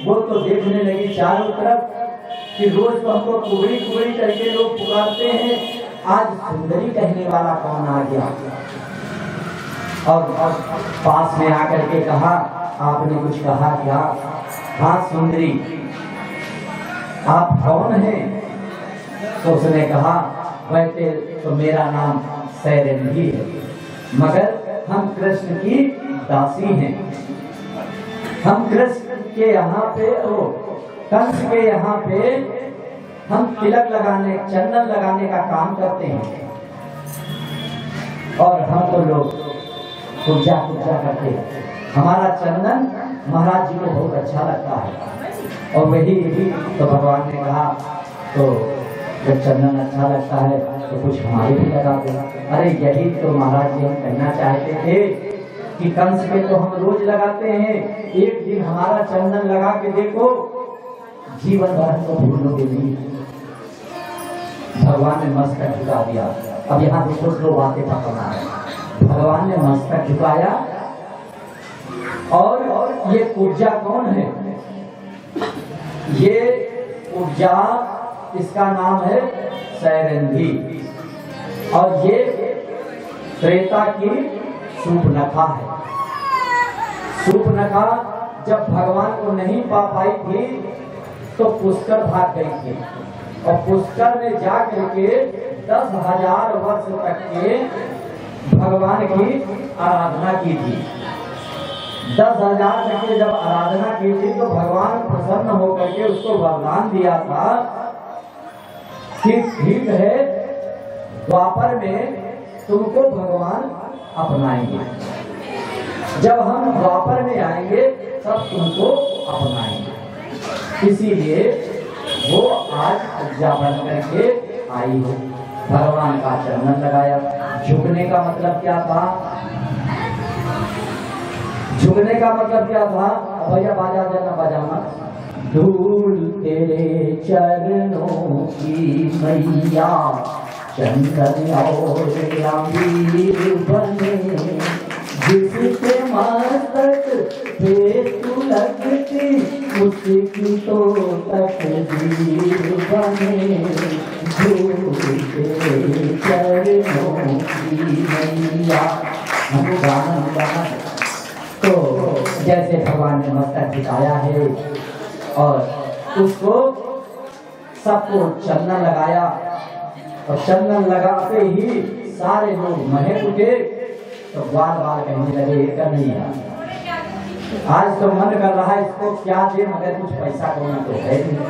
वो तो देखने लगी चारों तरफ कि रोज तो हमको कुबड़ी कुबड़ी करके लोग पुकारते हैं, आज सुंदरी कहने वाला कौन आ गया। और पास में आकर के कहा, आपने कुछ कहा क्या? हाँ सुंदरी, आप कौन हैं? तो उसने कहा, वैसे तो मेरा नाम सैरंगी है, मगर हम कृष्ण की दासी हैं। हम कृष्ण के यहाँ पे, कंस के यहाँ पे हम तिलक लगाने, चंदन लगाने का काम करते हैं, और हम तो लोग पूजा करते हैं। हमारा चंदन महाराज जी को बहुत अच्छा लगता है, और वही तो भगवान ने कहा, तो जब चंदन अच्छा लगता है तो कुछ हमारे भी लगा दो। अरे यही तो महाराज जी हम कहना चाहते थे कि कंस के तो हम रोज लगाते हैं, एक दिन हमारा चंदन लगा के देखो, जीवन भर को भूलोगे नहीं। भगवान ने मस्तक झुका दिया। अब यहाँ देखो दो बातें पकड़ना है। भगवान ने मस्तक झुकाया, और ये ऊर्जा कौन है? ये ऊर्जा, इसका नाम है सैरंगी, और ये त्रेता की शूर्पणखा है। शूर्पणखा जब भगवान को नहीं पा पाई थी तो पुष्कर भाग गई थी, और पुष्कर में जा करके 10,000 वर्ष तक के भगवान की आराधना की थी। 10,000 तक के जब आराधना की थी तो भगवान प्रसन्न होकर के उसको वरदान दिया था कि ठीक है, द्वापर में तुमको भगवान अपनाएंगे, जब हम द्वापर में आएंगे तब तुमको अपनाएंगे। इसीलिए वो आज पूजा बन करके आई हो, भगवान का चरणन लगाया। झुकने का मतलब क्या था? झुकने का मतलब क्या था? भैया बाजा जाना बजाना। धूल तेरे चरणों की मैया, चंदन और अबीर बने, जिसके मस्तक पे तू लगती, उसकी तो तकदीर बने। धूल तेरे चरणों की मैया। हम गाना तो जैसे भगवान ने मस्तक झुकाया है और उसको सबको चंदन लगाया, और चंदन लगाते ही सारे लोग महक उठे, तो बार बार कहने लगे, कन्हैया आज तो मन कर रहा है इसको क्या दे, मगर कुछ पैसा कोई तो है नहीं,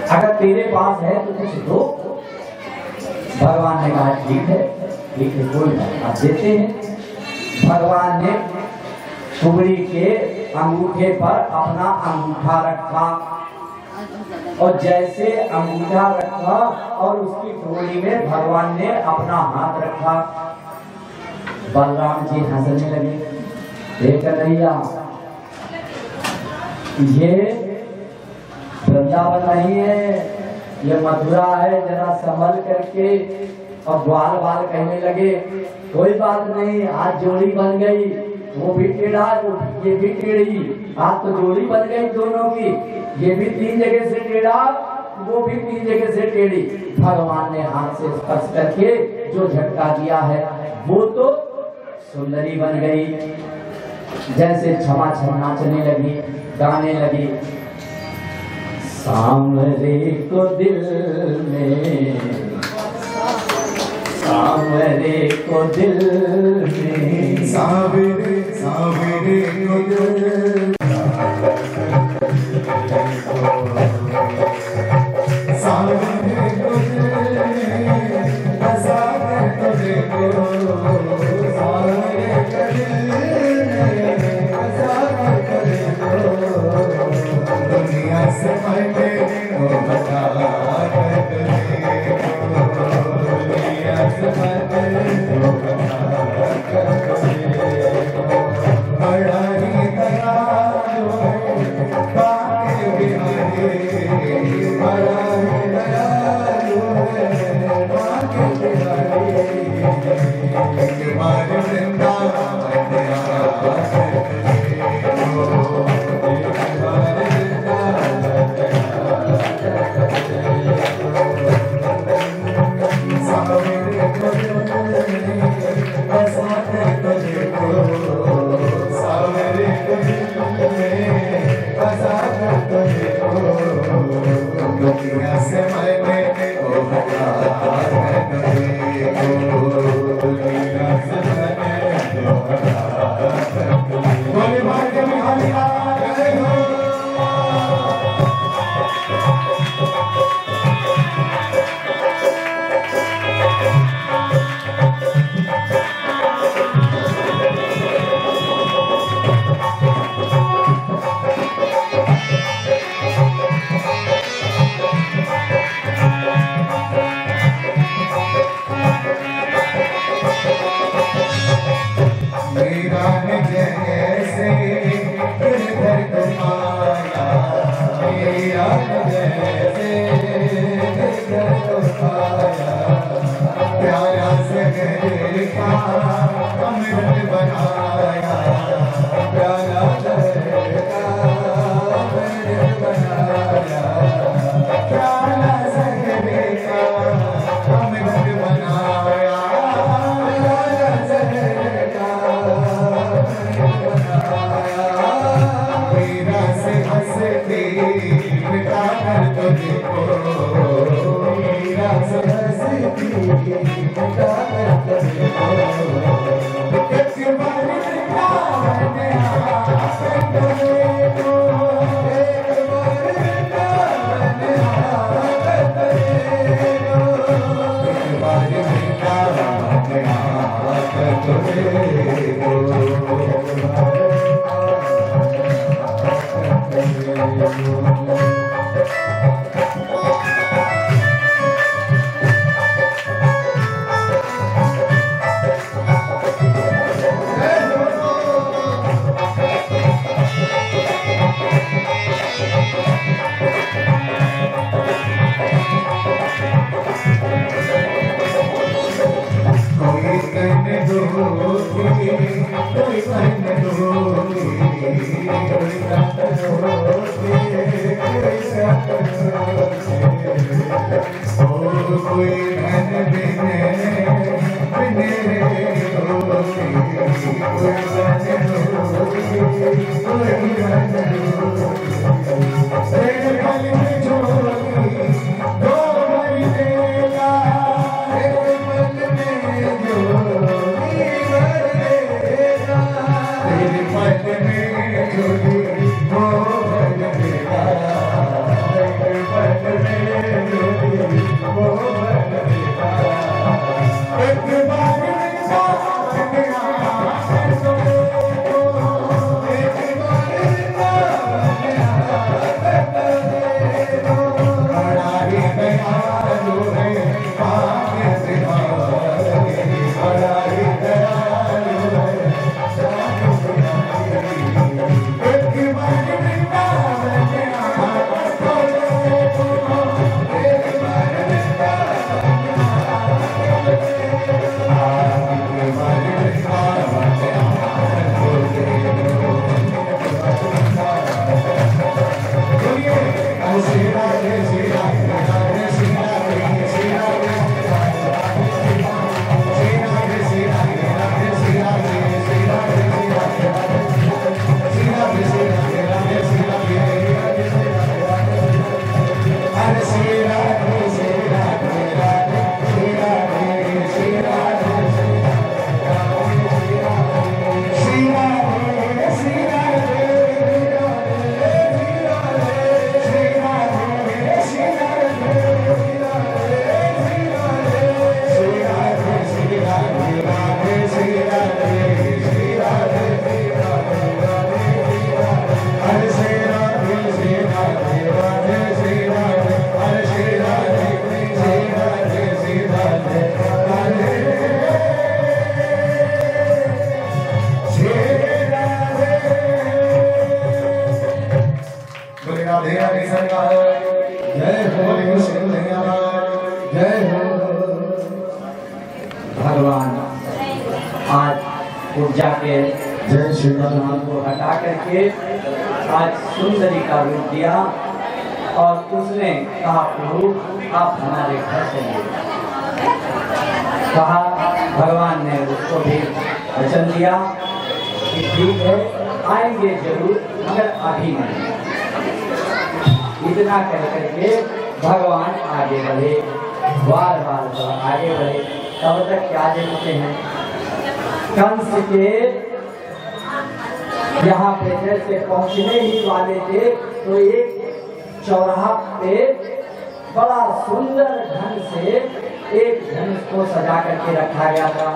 अगर तेरे पास है तो कुछ दो। भगवान ने कहा ठीक है कोई नहीं, आप देते हैं। भगवान ने कुबड़ी के अंगूठे पर अपना अंगूठा रखा, और जैसे अंगूठा रखा और उसकी टोली में भगवान ने अपना हाथ रखा, बलराम जी हंसने लगे, देख कन्हैया ये वृंदावन नहीं है, ये मथुरा है, जरा संभल करके। और ग्वाल बाल कहने लगे, कोई बात नहीं, आज जोड़ी बन गई, वो भी टेढ़ा ये भी टेढ़ी, आज तो जोड़ी बन गई दोनों की, ये भी 3 जगह से टेढ़ा, वो भी 3 जगह से टेढ़ी। भगवान ने हाथ से स्पर्श करके जो झटका दिया है वो तो सुंदरी बन गई, जैसे क्षमा छम नाचने लगी, गाने लगी। सांवरे को दिल में, सांवरे को दिल में, सांवरे सांवरे को दिल, सांवरे को दिल में, सांवरे को दिल, सांवरे को दिल में, सांवरे को दिल, दुनिया से पहले वो बता बड़ा ही दया प्यारा सगर का अमृत बनाया, प्यारा सगर का अमृत बनाया, प्यारा सगर का अमृत बनाया, प्यारा सगर का अमृत बनाया। मेरा से हंसती मिटा कर तुझको, मेरा से हंसती मिटा कर तुझको, एक बार वृंदावन आकर तुझको, एक बार वृंदावन आकर तुझको, एक बार वृंदावन आकर तुझको। भगवान आज ऊर्जा के जय श्री भगवान को हटा करके आज सुंदरी का रूप दिया और उसने कहा प्रभु आप हमारे घर चलिए। कहा भगवान ने उसको भी वचन दिया कि ठीक है आएंगे जरूर मगर अभी नहीं। इतना कह करके भगवान आगे बढ़े, बार बार आगे बढ़े। तब तक क्या देखते हैं कंस के यहाँ पे जैसे पहुंचने ही वाले थे तो एक चौराहा पे बड़ा सुंदर ढंग से एक धनुष को सजा करके रखा गया था।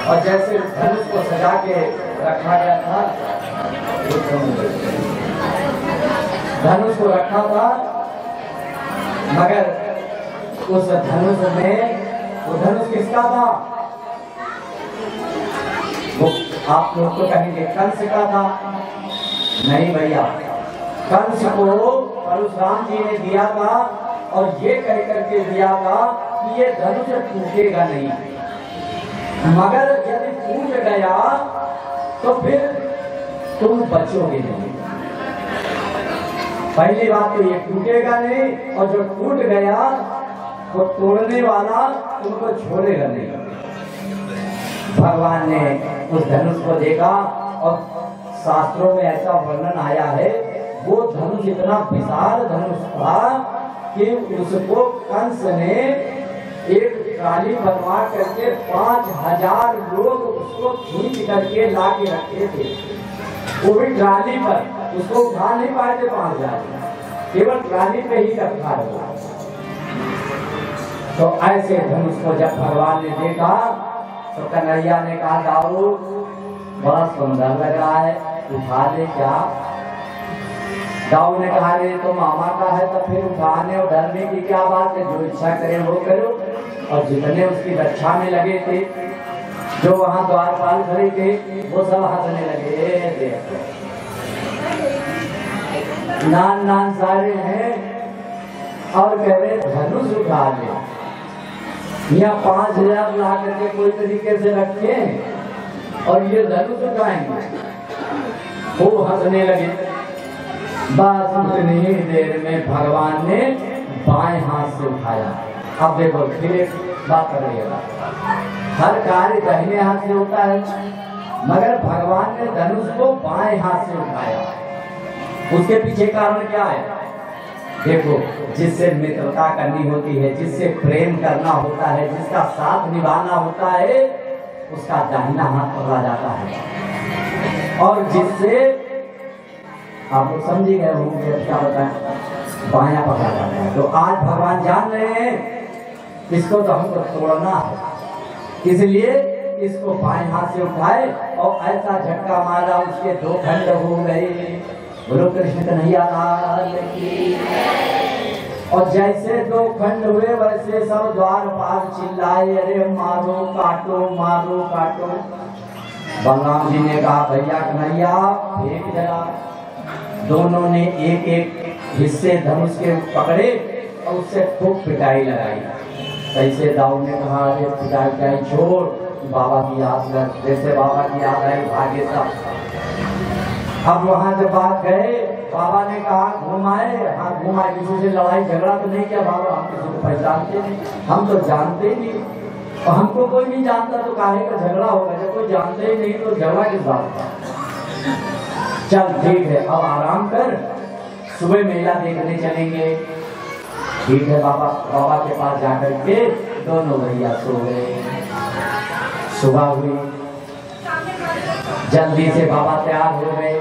और जैसे धनुष को सजा के रखा गया था, धनुष को रखा था, मगर उस धनुष में, वो धनुष किसका था? वो आप लोग तो कहेंगे कंस का था। नहीं भैया, कंस को परशुराम जी ने दिया था और ये कह करके दिया था कि ये धनुष टूटेगा नहीं, मगर यदि टूट गया तो फिर तुम बचोगे नहीं। पहली बात तो ये टूटेगा नहीं, और जो टूट गया तो तोड़ने वाला तुमको छोड़ेगा नहीं। भगवान ने उस धनुष को देखा और शास्त्रों में ऐसा वर्णन आया है, वो धनुष इतना विशाल धनुष था कि उसको कंस ने एक ट्राली बनवा करके 5000 लोग उसको खींच करके ला के रखे थे। वो भी ट्राली पर, उसको उठा नहीं पाए थे 5000, केवल ट्राली पे ही रखा हुआ। तो ऐसे धनुष को जब भगवान ने देखा तो कन्हैया ने कहा, दाऊ बड़ा सुंदर लग रहा है, उठा ले क्या? दाऊ ने कहा, रे तो मामा का है तो फिर उठाने और डरने की क्या बात है, जो इच्छा करे वो करो। और जितने उसकी रक्षा में लगे थे, जो वहां द्वारपाल खड़े थे, वो सब हंसने लगे। नान नान सारे हैं और कह रहे धनुष उठा ले। यहाँ 5000 ला करके कोई तरीके से रखे और ये धनुष उठाएंगे, वो हंसने लगे। बस उतनी ही देर में भगवान ने बाएं हाथ से उठाया। अब देखो फिर एक बात करिएगा, हर कार्य दाहिने हाथ से होता है, मगर भगवान ने धनुष को बाएं हाथ से उठाया। उसके पीछे कारण क्या है? देखो, जिससे मित्रता करनी होती है, जिससे प्रेम करना होता है, जिसका साथ निभाना होता है, उसका दाहिना हाथ पकड़ा जाता है। और जिससे आप लोग समझ गए होंगे क्या बताएं, बायां पकड़ा जाता है। तो आज भगवान जान रहे हैं इसको तो हमको तोड़ना है, इसलिए इसको बाएं हाथ से उठाए और ऐसा झटका मारा, उसके 2 खंड हो गए। बोलो कृष्ण कन्हैया लाल की। और जैसे 2 खंड हुए वैसे सब द्वारपाल चिल्लाए, अरे मारो काटो मारो काटो। बलराम जी ने कहा, भैया कन्हैया फेंक जरा। दोनों ने एक एक हिस्से धनुष के पकड़े और उससे खूब पिटाई लगाई। ऐसे दाऊ ने कहा, अरे पिटाई छोड़, बाबा की याद कर। जैसे बाबा की याद आई भागे सब। अब वहां जब बात गए, बाबा ने कहा घुमाए, हाँ घुमाए, किसी से लड़ाई झगड़ा तो नहीं किया बाबा, हम किसी को पहचानते नहीं, हम तो जानते ही नहीं, और हमको कोई नहीं जानता तो काहे का झगड़ा होगा, जब कोई जानते ही नहीं तो झगड़ा किस बात का। चल ठीक है, अब आराम कर, सुबह मेला देखने चलेंगे। ठीक है बाबा। बाबा के पास जाकर के दोनों भैया सो गए। सुबह हुई, जल्दी से बाबा तैयार हो गए।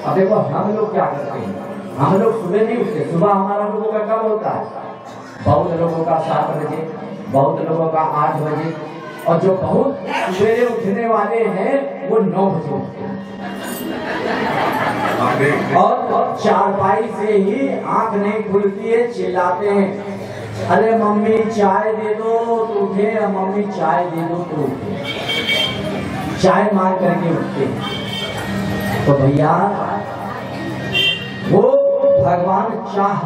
अब देखो हम लोग क्या करते हैं, हम लोग सुबह नहीं उठते। सुबह हमारा लोगों का कब होता है? बहुत लोगों का 7 बजे, बहुत लोगों का 8 बजे, और जो बहुत सवेरे उठने वाले हैं वो 9 बजे उठते हैं। और चारपाई से ही आंख नहीं खुलती है, चिल्लाते हैं, अरे मम्मी चाय दे दो तो उठे, मम्मी चाय दे दो तो उठे, चाय मार करके उठते। तो भैया वो भगवान चाह,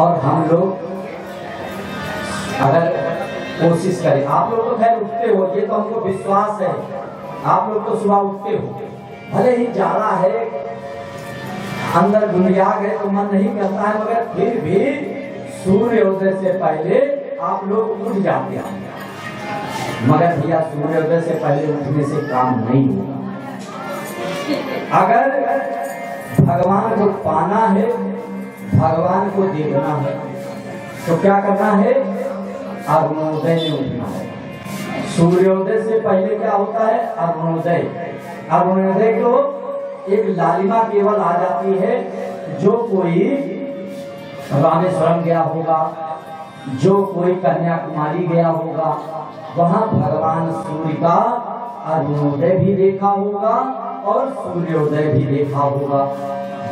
और हम लोग अगर कोशिश करें, आप लोग तो खैर उठते हो, ये तो हमको विश्वास है, आप लोग तो सुबह उठते हो, भले ही जाना है, अंदर गुंजाग है तो मन नहीं करता है, मगर फिर भी सूर्योदय से पहले आप लोग उठ जाते हैं। मगर भैया सूर्योदय से पहले उठने से काम नहीं होगा। अगर भगवान को पाना है, भगवान को देखना है, तो क्या करना है? अरुणोदय में उठना है। सूर्योदय से पहले क्या होता है? अरुणोदय। अरुणोदय को एक लालिमा केवल आ जाती है, जो कोई रामेश्वरम गया होगा, जो कोई कन्याकुमारी गया होगा, वहां भगवान सूर्य का अरुणोदय भी देखा होगा और सूर्योदय भी देखा होगा।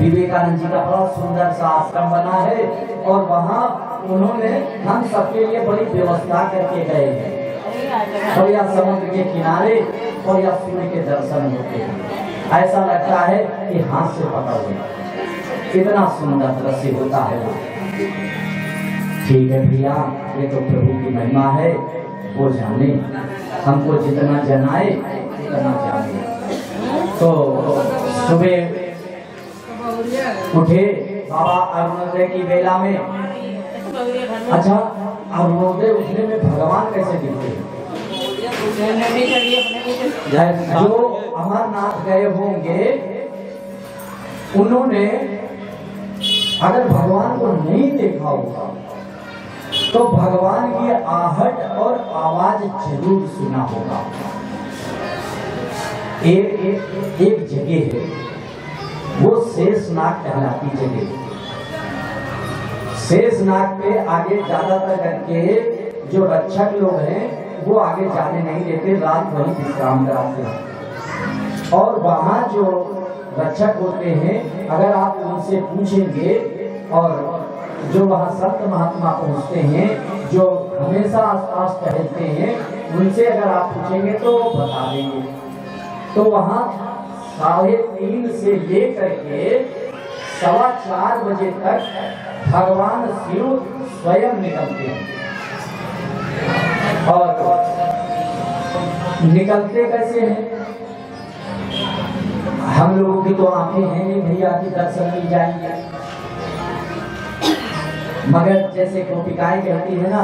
विवेकानंद जी का बड़ा सुंदर सा आश्रम बना है, और वहां उन्होंने हम सबके लिए बड़ी व्यवस्था करके गए हैं, और या समुद्र के किनारे और या सूर्य के दर्शन होते हैं। ऐसा लगता है कि हाथ से पकड़ ले, इतना सुंदर दृश्य होता है। ठीक है भैया, ये तो प्रभु की महिमा है, वो जाने, हमको जितना जनाए उतना जाने। तो सुबह उठे बाबा अरुणोदय की बेला में। अच्छा, अरुणोदय उठने में भगवान कैसे दिखते हैं? जो अमरनाथ गए होंगे उन्होंने अगर भगवान को नहीं देखा होगा तो भगवान की आहट और आवाज जरूर सुना होगा। एक जगह है, वो शेषनाग कहलाती जगह। शेषनाग पे आगे ज्यादातर करके जो रक्षक लोग हैं वो आगे जाने नहीं देते, रात वहीं विश्राम कराते हैं। और वहाँ जो रक्षक होते हैं, अगर आप उनसे पूछेंगे, और जो वहाँ संत महात्मा पहुँचते हैं, जो हमेशा आसपास टहलते हैं, उनसे अगर आप पूछेंगे तो वो बता देंगे। तो वहाँ 3:30 से लेकर के 4:15 बजे तक भगवान शिव स्वयं निकलते हैं। और निकलते कैसे हैं? हम लोगों की तो आंखें हैं नहीं भैया कि दर्शन मिल जाएंगे, मगर जैसे गोपिकाएं कहती है ना,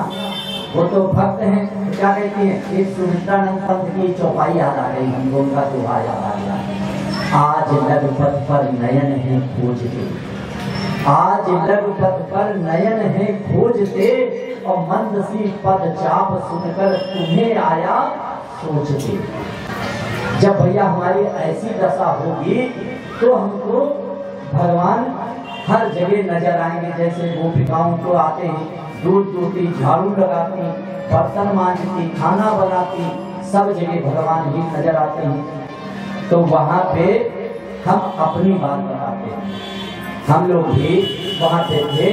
वो तो भक्त हैं, तो क्या कहती हैं? एक सुमित्रानंद पंत की चौपाई याद आ गई हमको, उनका दोहा याद आ गया। आज लघुपथ पर नयन है खोजते, आज लघुपथ पर नयन है खोजते, और मंद सी पद चाप सुनकर तुम्हें आया सोचते। जब भैया हमारी ऐसी दशा होगी तो हमको भगवान हर जगह नजर आएंगे। जैसे गोपिकाओं को आते हैं, दूध दूती, झाड़ू लगाती, बर्तन मांजती, खाना बनाती, सब जगह भगवान ही नजर आते हैं। तो वहाँ पे हम अपनी बात बताते हैं। हम लोग भी वहाँ पे थे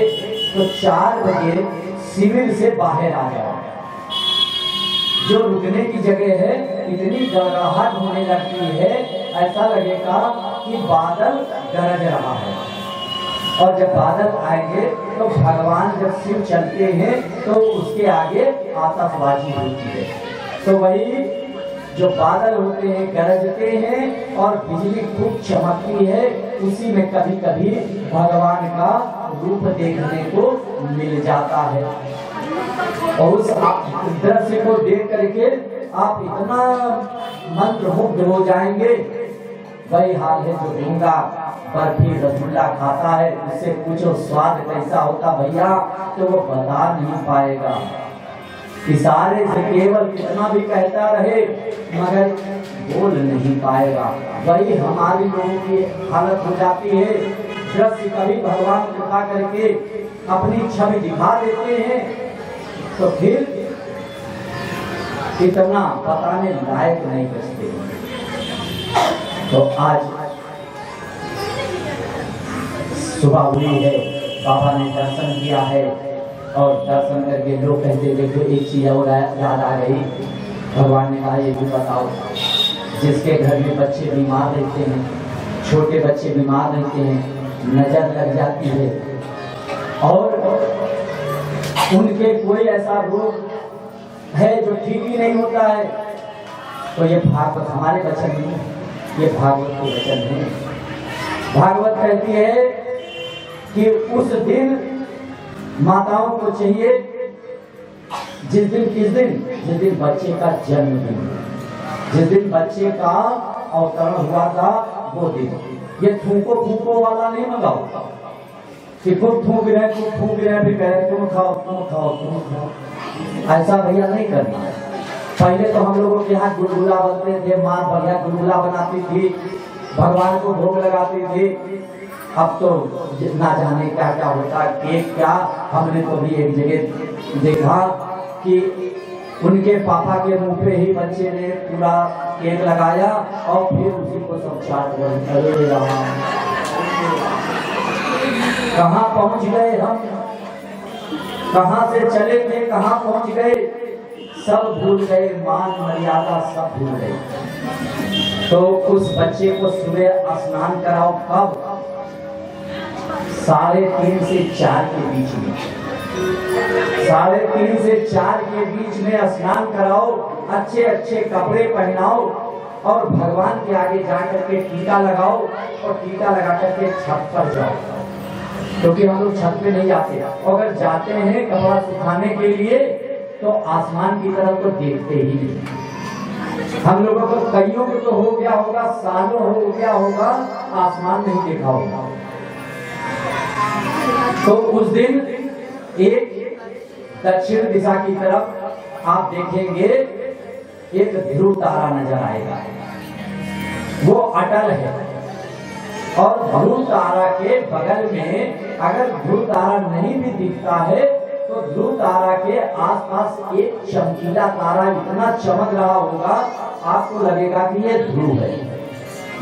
तो 4 बजे शिविर से बाहर आ गया। जो रुकने की जगह है, इतनी गड़गड़ाहट होने लगती है, ऐसा लगेगा कि बादल गरज रहा है। और जब बादल आएंगे तो भगवान जब शिव चलते हैं तो उसके आगे आतिशबाजी होती है। तो वही जो बादल होते हैं गरजते हैं और बिजली खूब चमकती है, उसी में कभी कभी भगवान का रूप देखने को मिल जाता है। और उस दृश्य को देख करके आप इतना मंत्रमुग्ध हो जाएंगे। वही हाल है जो गूंगा बर्फी रसगुल्ला खाता है, उससे पूछो स्वाद कैसा होता भैया, तो वो बता नहीं पाएगा। इशारे से केवल कितना भी कहता रहे मगर बोल नहीं पाएगा। वही हमारी लोगों की हालत हो जाती है। दृश्य कभी भगवान कृपा करके अपनी छवि दिखा देते हैं तो फिर इतना बताने लायक नहीं बचते। तो आज सुबह हुई है, बाबा ने दर्शन किया है, और दर्शन करके लोग कहते देखो एक चीज और याद आ गई। भगवान ने कहा ये भी बताओ, जिसके घर में बच्चे बीमार रहते हैं, छोटे बच्चे बीमार रहते हैं, नजर लग जाती है और उनके कोई ऐसा रोग है जो ठीक ही नहीं होता है, तो ये भागवत हमारे वचन नहीं, ये भागवत के वचन है। भागवत कहती है कि उस दिन माताओं को चाहिए, जिस दिन बच्चे का जन्मदिन, जिस दिन बच्चे का अवतरण हुआ था वो दिन, ये थूको वाला नहीं मंगाओ कि खूब थूक रहे भी कहे तुम खाओ। ऐसा भैया नहीं करना। पहले तो हम लोगों के यहाँ गुलगुला बनते थे, माँ बढ़िया गुलगुला बनाती थी, भगवान को भोग लगाती थी। अब तो ना जाने क्या क्या होता, केक क्या। हमने तो भी एक जगह देखा कि उनके पापा के मुंह पे ही बच्चे ने पूरा केक लगाया और फिर उसी को सब चाट रहे। कहाँ पहुंच गए हम, कहाँ से चले थे, कहाँ पहुंच गए, सब भूल गए, मान मर्यादा सब भूल गए। तो उस बच्चे को सुबह स्नान कराओ कब? 3:30 से 4 के बीच में। 3:30 से 4 के बीच में स्नान कराओ, अच्छे अच्छे कपड़े पहनाओ और भगवान के आगे जाकर के टीका लगाओ और टीका लगा करके छत पर जाओ, क्योंकि हम लोग छत पे नहीं जाते। अगर जाते हैं कपड़ा सुखाने के लिए तो आसमान की तरफ तो देखते ही नहीं। हम लोगों को कईयों को तो हो गया होगा, सालों हो गया होगा, आसमान नहीं देखा होगा। तो उस दिन एक दक्षिण दिशा की तरफ आप देखेंगे एक ध्रुव तारा नजर आएगा, वो अटल है। और ध्रुव तारा के बगल में अगर ध्रुव तारा नहीं भी दिखता है तो ध्रुव तारा के आसपास एक चमकीला तारा इतना चमक रहा होगा, आपको लगेगा कि ये ध्रुव है।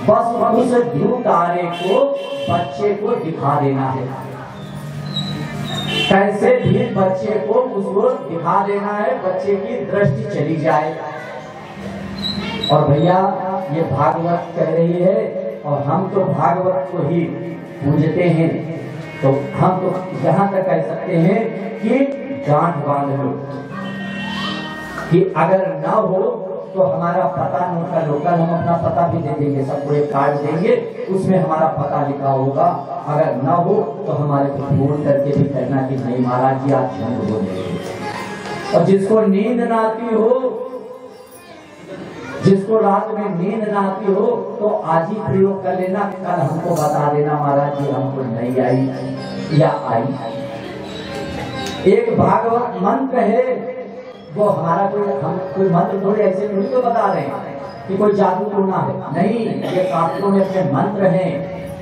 बस उस ध्रुव तारे को बच्चे को दिखा देना है, कैसे भी बच्चे को उसको दिखा देना है, बच्चे की दृष्टि चली जाए। और भैया ये भागवत कह रही है और हम तो भागवत को ही पूजते हैं, तो हम तो यहाँ तक कह सकते हैं कि गांठ बांध लो कि अगर ना हो तो हमारा पता नोट कर लो। कल हम अपना पता भी दे देंगे, सबको एक कार्ड देंगे, उसमें हमारा पता लिखा होगा। अगर ना हो तो हमारे को फोन करके भी कहना कि नहीं महाराज जी आज झंड हो जाएगी। और जिसको नींद ना आती हो, जिसको रात में नींद ना आती हो, तो आज ही प्रयोग कर लेना, कल हमको बता देना महाराज जी हमको नहीं आई या आई। एक भागवत मंत्र है, वो हमारा हम कोई मंत्र थोड़े ऐसे नहीं तो बता रहे हैं कि कोई जादू टोना है, नहीं, ये शास्त्रों में अपने मंत्र हैं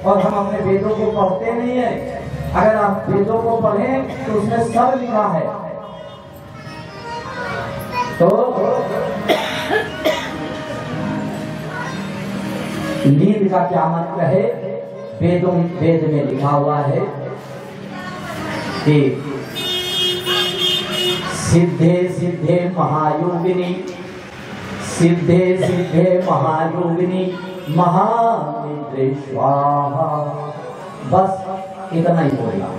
और हम अपने वेदों को पढ़ते नहीं है। अगर आप वेदों को पढ़ें तो उसमें सब लिखा है। तो नींद का क्या मंत्र है? वेद में लिखा हुआ है कि सिद्धे सिद्धे महायोगिनी, सिद्धे सिद्धे महायोगिनी महानिद्रे स्वाहा। बस इतना ही बोलना।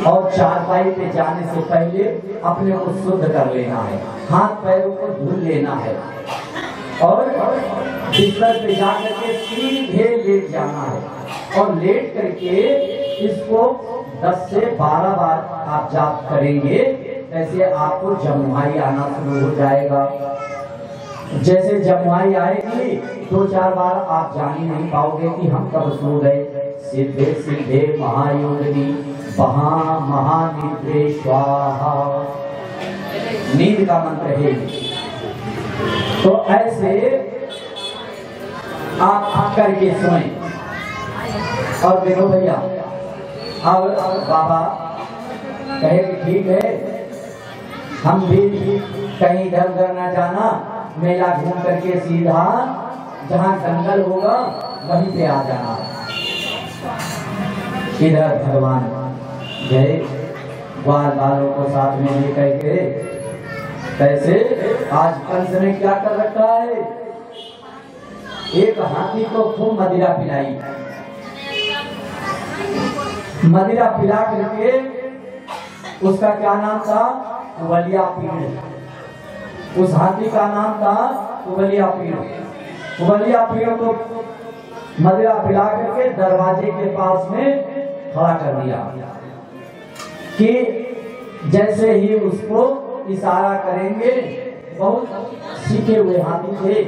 और चारपाई पे जाने से पहले अपने को शुद्ध कर लेना है, हाथ पैरों को धुल लेना है और बिस्तर पे जाकर के सीधे लेट जाना है। और लेट करके इसको 10 से 12 बार आप जाप करेंगे, ऐसे आपको जमुआई आना शुरू हो जाएगा। जैसे जमुआई आएगी 2-4 बार आप जान ही नहीं पाओगे कि हम कब सो गए। सिद्धे सिद्धे महायोगिनी महानिद्रे स्वाहा, नींद का मंत्र है। तो ऐसे आप करके सोएं। और देखो भैया, अब बाबा कहे कि ठीक है, हम भी कहीं इधर उधर न जाना, मेला घूम करके सीधा जहाँ जंगल होगा वहीं पे आ जाना। इधर भगवान गए ग्वाल बालों को साथ में लेकर के। कैसे आज कंस ने क्या कर रखा है, एक हाथी को खूब मदिरा पिलाई, मदिरा पिला करके उसका क्या नाम था? कुबलिया पीड़। उस हाथी का नाम था कुबलिया पीड़। कुबलिया पीड़ को मदिरा पिला करके दरवाजे के पास में खड़ा कर दिया कि जैसे ही उसको इशारा करेंगे। बहुत सीखे हुए हाथी थे,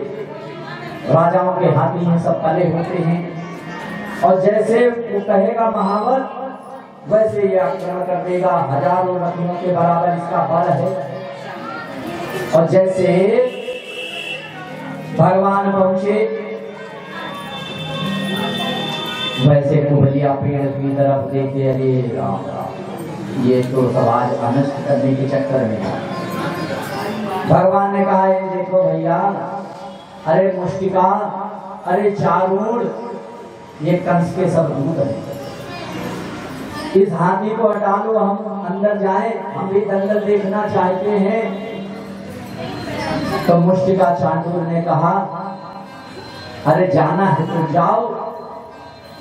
राजाओं के हाथी हैं, सब पले होते हैं। और जैसे वो कहेगा महावत, वैसे ये आक्रमण कर देगा। हजारों रथियों के बराबर इसका बल है। और जैसे भगवान पहुंचे, वैसे कुबलिया पेड़ की तरफ देखे, अरे राम राम, ये तो समाज अनष्ट करने के चक्कर में है। भगवान ने कहा, ये देखो भैया, अरे मुष्टिका, अरे चारूढ़, ये कंस के सब दूत है। इस हाथी को हटा लो, हम अंदर जाए, हम भी दंगल देखना चाहते हैं। तो मुष्टिका चांडूर ने कहा अरे जाना है तो जाओ,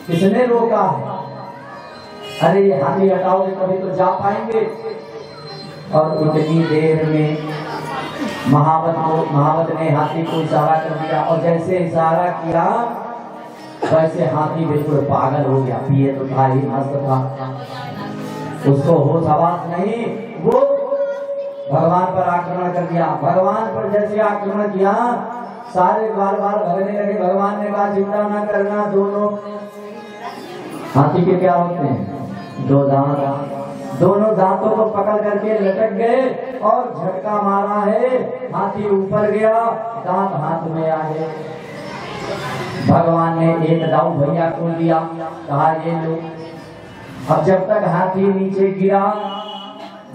किसने रोका है? अरे ये हाथी हटाओगे तभी तो जा पाएंगे। और उतनी देर में महावत ने हाथी को इशारा कर दिया, और जैसे इशारा किया वैसे हाथी बिल्कुल पागल हो गया। पिए तो था ही, मस्त था, उसको होश आवाज नहीं, वो भगवान पर आक्रमण कर दिया। भगवान पर जैसे आक्रमण किया सारे बार भगने लगे। भगवान ने कहा चिंता ना करना, दोनों हाथी के क्या होते हैं, दो दांत, दोनों दांतों को पकड़ करके लटक गए और झटका मारा है, हाथी ऊपर गया, दांत हाथ में आ गए। भगवान ने एक दाऊ भैया को दिया, कहा ये लो। अब जब तक हाथी नीचे गिरा,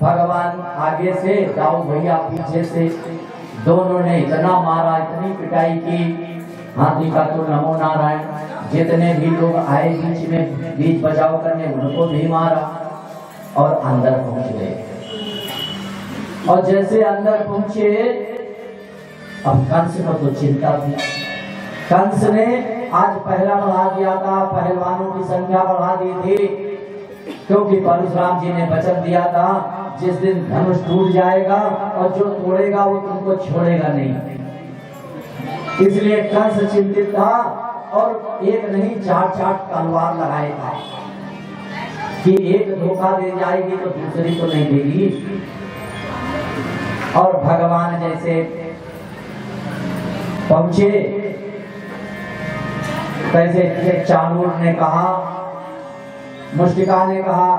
भगवान आगे से, दाऊ भैया पीछे से, दोनों ने इतना मारा, इतनी पिटाई की, हाथी का तो नमो नारायण। जितने भी लोग आए बीच में बीच बचाव करने, उनको भी मारा और अंदर पहुंच गए। और जैसे अंदर पहुंचे, अब कंस को तो चिंता थी। कंस ने आज पहला बढ़ा दिया था, पहलवानों की संख्या बढ़ा दी थी, क्योंकि परशुराम जी ने वचन दिया था जिस दिन धनुष टूट जाएगा और जो तोड़ेगा वो तुमको छोड़ेगा नहीं। इसलिए कंस चिंतित था और एक नहीं 4 तलवार लगाए था कि एक धोखा दे जाएगी तो दूसरी तो नहीं देगी। और भगवान जैसे पहुंचे, तैसे चाणूर ने कहा, मुष्टिका ने कहा,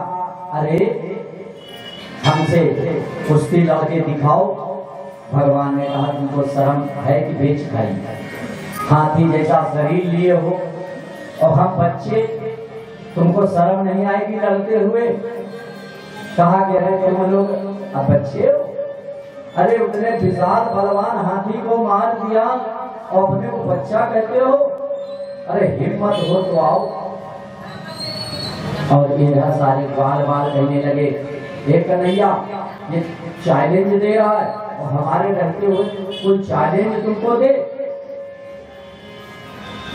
अरे हमसे कुश्ती लड़के दिखाओ। भगवान ने कहा तुमको शर्म है कि बेच खाई, हाथी जैसा शरीर लिए हो और हम बच्चे, तुमको शर्म नहीं आएगी लड़ते हुए? कहा कि अरे तुम लोग अब बच्चे हो, अरे उतने विशाल बलवान हाथी को मार दिया और अपने को बच्चा कहते हो? अरे हिम्मत हो तो आओ। और ये सारे बाल कहने लगे, एक कन्हैया ये चैलेंज दे रहा है और हमारे रहते हुए कोई चैलेंज तुमको दे?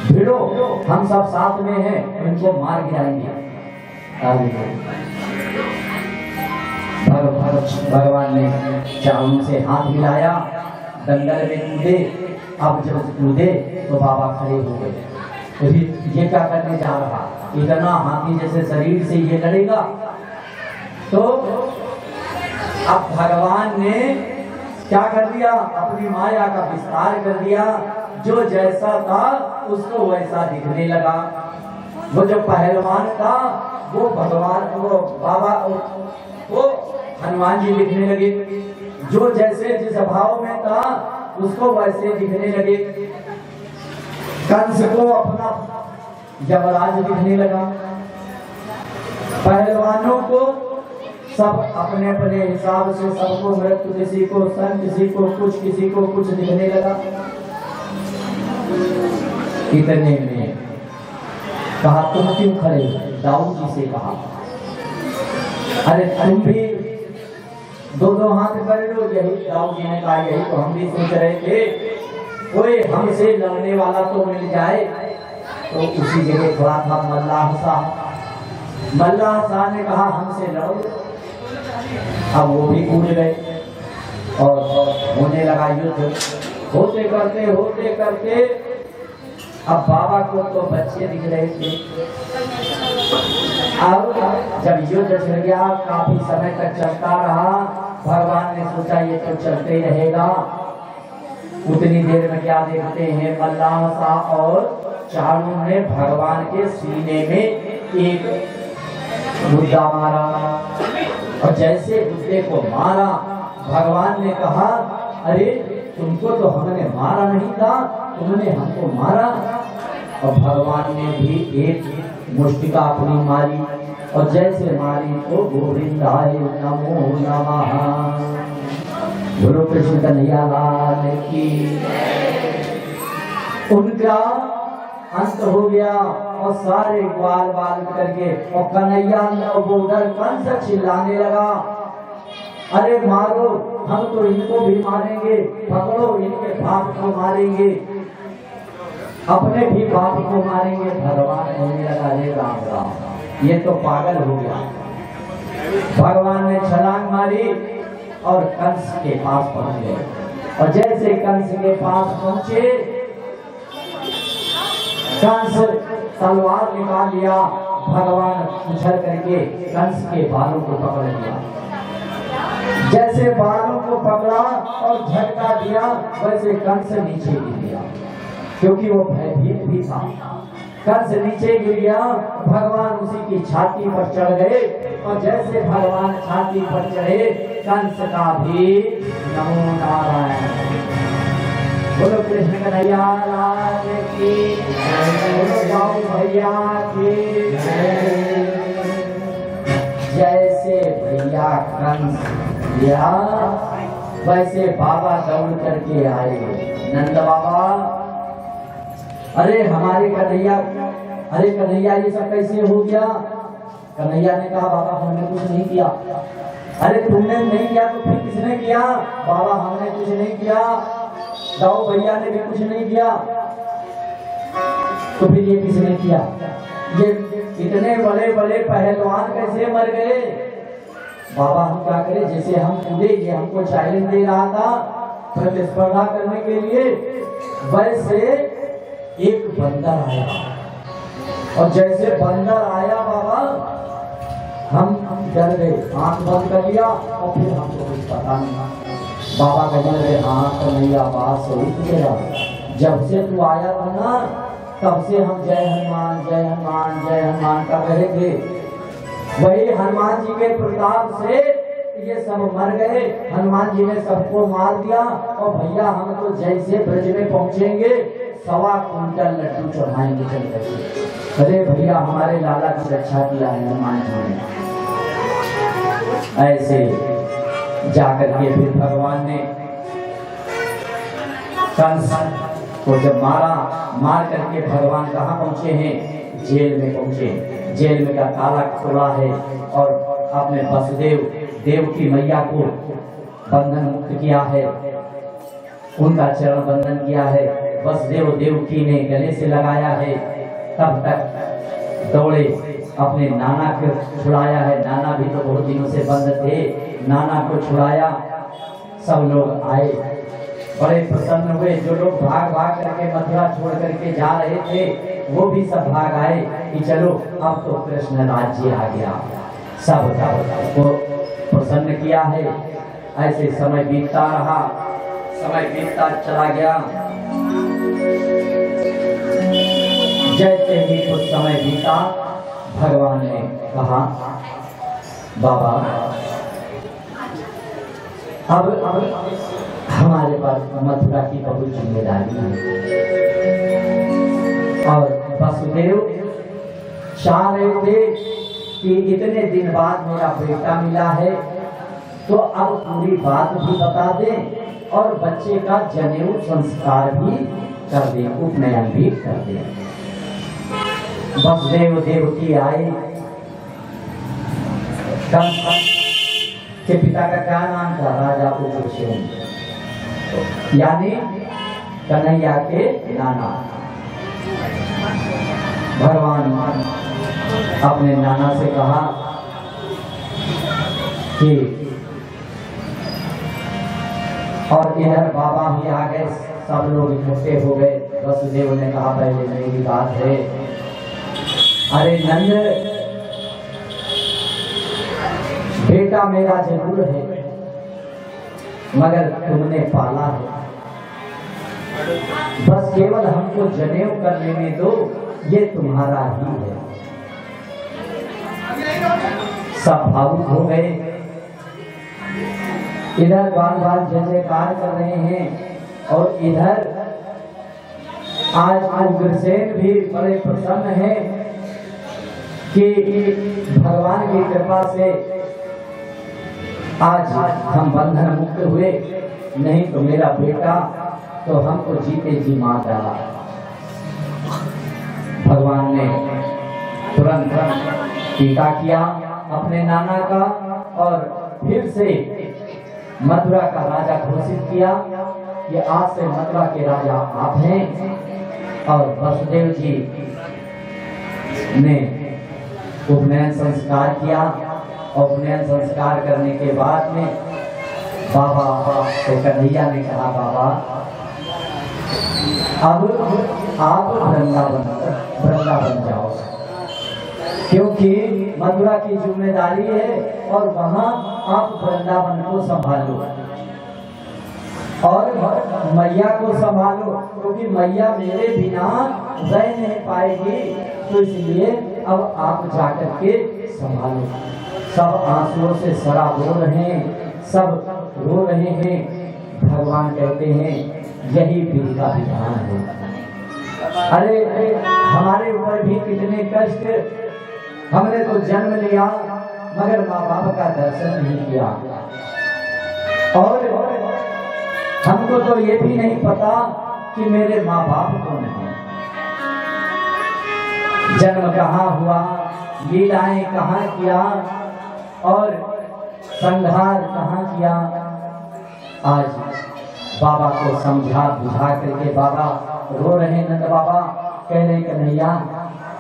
भिड़ो, हम सब साथ में हैं, इनको मार गिराएंगे। भगवान ने चारों से हाथ मिलाया, दंगल में कूदे। अब जब कूदे तो बाबा खड़े हो गए। ये क्या करने जा रहा, इतना हाथी जैसे शरीर से ये लड़ेगा? तो अब भगवान ने क्या कर दिया, अपनी माया का विस्तार कर दिया। जो जैसा था उसको वैसा दिखने लगा। वो जो पहलवान था वो भगवान, वो बाबा, वो हनुमान जी दिखने लगे। जो जैसे जिस भाव में था उसको वैसे दिखने लगे। कंस को अपना यमराज दिखने लगा। पहलवानों को सब अपने अपने हिसाब से, सबको मृत्यु, किसी को सन, किसी को कुछ दिखने लगा। इतने में कहा तुम क्यों खड़े? दाऊद जी से कहा, अरे तुम भी दो हाथ कर लो। यही दाऊद जी ने कहा, यही तो हम भी सोच रहे थे, कोई हमसे लड़ने वाला तो मिल जाए। तो उसी जगह खड़ा था मल्लाह साहब। मल्लाह साहब ने कहा हमसे लड़ो। अब वो भी कूद गए और होने लगा युद्ध। होते करते अब बाबा को तो बच्चे दिख रहे थे। अब जब युद्ध चल गया, काफी समय तक चलता रहा, भगवान ने सोचा ये तो चलते ही रहेगा। उतनी देर में क्या देखते हैं, मल्लाह साहब और चाणूर ने भगवान के सीने में एक मुद्दा मारा। और जैसे मुद्दे को मारा, भगवान ने कहा, अरे तुमको तो हमने मारा नहीं था, तुमने हमको मारा। और भगवान ने भी एक मुष्टिका अपनी मारी और जैसे मारी तो गोविंदाय नमो नमः। गुरु कृष्ण कन्हैया लाल की। उनका अंत हो गया और सारे ग्वाल करके, और कन्हैया वो उधर कंस चिल्लाने लगा, अरे मारो, हम तो इनको भी मारेंगे, पकड़ो इनके बाप को मारेंगे। अपने भी बाप को मारेंगे, भगवान बोलने लगा रे राम राम, ये तो पागल हो गया। भगवान ने छलांग मारी और कंस के पास पहुंच गए। और जैसे कंस के पास पहुंचे, कंस तलवार निकाल लिया, भगवान उछल करके कंस के बालों को पकड़ लिया। जैसे बालों को पकड़ा और झटका दिया, वैसे कंस नीचे गिर गया, क्योंकि वो भयभीत भी था। कंस नीचे गिर गया, भगवान उसी की छाती पर चढ़ गए। और जैसे भगवान छाती पर चढ़े, कंस का भी नमो नारायण। बोलो कृष्ण कन्हैया लाल की, बोलो बाबू भैया की। जैसे भैया कंस गया, वैसे बाबा दौड़ करके आए। नंद बाबा, अरे हमारे कन्हैया, अरे कन्हैया ये सब कैसे हो गया? कन्हैया ने कहा बाबा हमने कुछ नहीं किया। अरे तुमने नहीं किया तो फिर किसने किया? बाबा हमने कुछ नहीं किया, दाऊ भैया ने भी कुछ नहीं किया, तो फिर ये किसने किया? ये इतने बड़े बड़े पहलवान कैसे मर गए? बाबा हम क्या करें, जैसे हम कूदे, ये हमको चैलेंज दे रहा था प्रतिस्पर्धा करने के लिए, वैसे एक बंदर आया। और जैसे बंदर आया बाबा, हम डर गए, आंख बंद कर लिया और फिर हमको कुछ पता नहीं। बाबा कहने लगे हाँ कन्हैया बात सही तेरा, जब से तू आया था ना, तब से हम जय हनुमान जय हनुमान जय हनुमान कर रहे थे। वही हनुमान जी के प्रताप से ये सब मर गए, हनुमान जी ने सबको मार दिया। और भैया हम तो जैसे ब्रज में पहुंचेंगे 1.25 कुंटल लड्डू चढ़ाएंगे चल करके। अरे भैया हमारे लाला की रक्षा किया है हनुमान जी ने। ऐसे जाकर के फिर भगवान ने कंस को जब मारा, मार करके भगवान कहाँ पहुंचे हैं? जेल में पहुंचे। जेल में का ताला खुला है और अपने वसुदेव देवकी मैया को बंधन मुक्त किया है, उनका चरण बंधन किया है। वसुदेव देवकी ने गले से लगाया है। तब तक दौड़े अपने नाना को छुड़ाया है। नाना भी तो बहुत दिनों से बंद थे, नाना को छुड़ाया। सब लोग आए, बड़े प्रसन्न हुए। जो लोग भाग भाग करके मथुरा छोड़ करके जा रहे थे, वो भी सब भाग आए कि चलो अब तो कृष्ण राज्य आ गया। सब को प्रसन्न किया है। ऐसे समय बीतता रहा, समय बीतता चला गया। जैसे ही कुछ समय बीता, भगवान ने कहा बाबा अब हमारे पास मथुरा की बहुत जिम्मेदारी है। और वसुदेव चाह रहे थे कि इतने दिन बाद मेरा बेटा मिला है, तो अब पूरी बात भी बता दें और बच्चे का जनेऊ संस्कार भी कर दें, उपनयन भी कर दें। वसुदेव देवकी आए। कंस के पिता का क्या नाम था? राजा उग्रसेन, यानी कन्हैया के नाना। भगवान अपने नाना से कहा कि, और इधर बाबा भी आ गए, सब लोग इकट्ठे हो गए। वसुदेव ने कहा पहले मेरी बात है, अरे नंद बेटा मेरा जरूर है, मगर तुमने पाला है, बस केवल हमको जनेऊ करने में दो, ये तुम्हारा ही है। सब भावुक हो गए। इधर बार बार जय जयकार कर रहे हैं और इधर आज उग्रसेन भी बड़े प्रसन्न हैं कि भगवान की कृपा से आज हम बंधन मुक्त हुए, नहीं तो मेरा बेटा तो हमको जीते जी मार डाला। भगवान ने तुरंत टीका किया अपने नाना का और फिर से मथुरा का राजा घोषित किया कि आज से मथुरा के राजा आप हैं। और वसुदेव जी ने उपनयन संस्कार किया। उपनयन संस्कार करने के बाद में बाबा तो कन्हैया ने कहा, बाबा अब आप वृंदावन जाओ, क्योंकि मथुरा की जिम्मेदारी है और वहां आप वृंदावन को संभालो और मैया को संभालो, क्योंकि मैया मेरे बिना रह नहीं पाएगी, तो इसलिए अब आप जाकर के संभालो। सब आंसुओं से सराब रो रहे हैं, सब रो रहे हैं। भगवान कहते हैं यही विधि का विधान है। अरे हमारे ऊपर भी कितने कष्ट, हमने तो जन्म लिया मगर माँ बाप का दर्शन नहीं किया, और हमको तो ये भी नहीं पता कि मेरे माँ बाप कौन हैं, जन्म कहाँ हुआ, लीलाएं कहाँ किया और संहार कहाँ किया। आज बाबा को समझा बुझा करके बाबा रो रहे, नंद बाबा कह रहे कन्हैया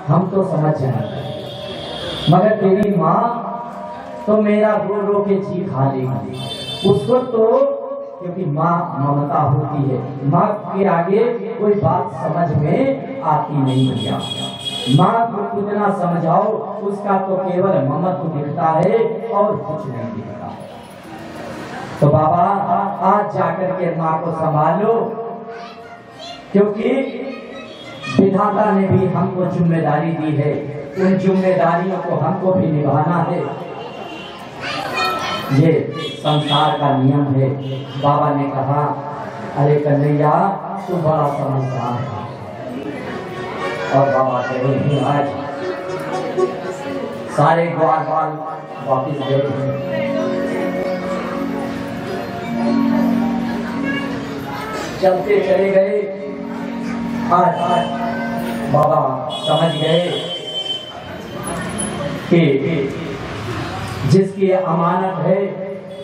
हम तो समझ जाए, मगर तेरी माँ तो मेरा रो रो के जी खा लेगी। उसको तो क्योंकि माँ ममता होती है, माँ के आगे कोई बात समझ में आती नहीं भैया। माँ को कितना समझाओ, उसका तो केवल ममत्व दिखता है और कुछ नहीं दिखता। तो बाबा आज जाकर के माँ को संभालो, क्योंकि विधाता ने भी हमको जिम्मेदारी दी है, उन जिम्मेदारियों को हमको भी निभाना है। ये संसार का नियम है। बाबा ने कहा अरे कन्हैया तू बड़ा समझदार है, और बाबा कह रहे हैं आज सारे ग्वाल बाल वापिस गए हैं। चलते चले गए। आज बाबा समझ गए कि जिसकी अमानत है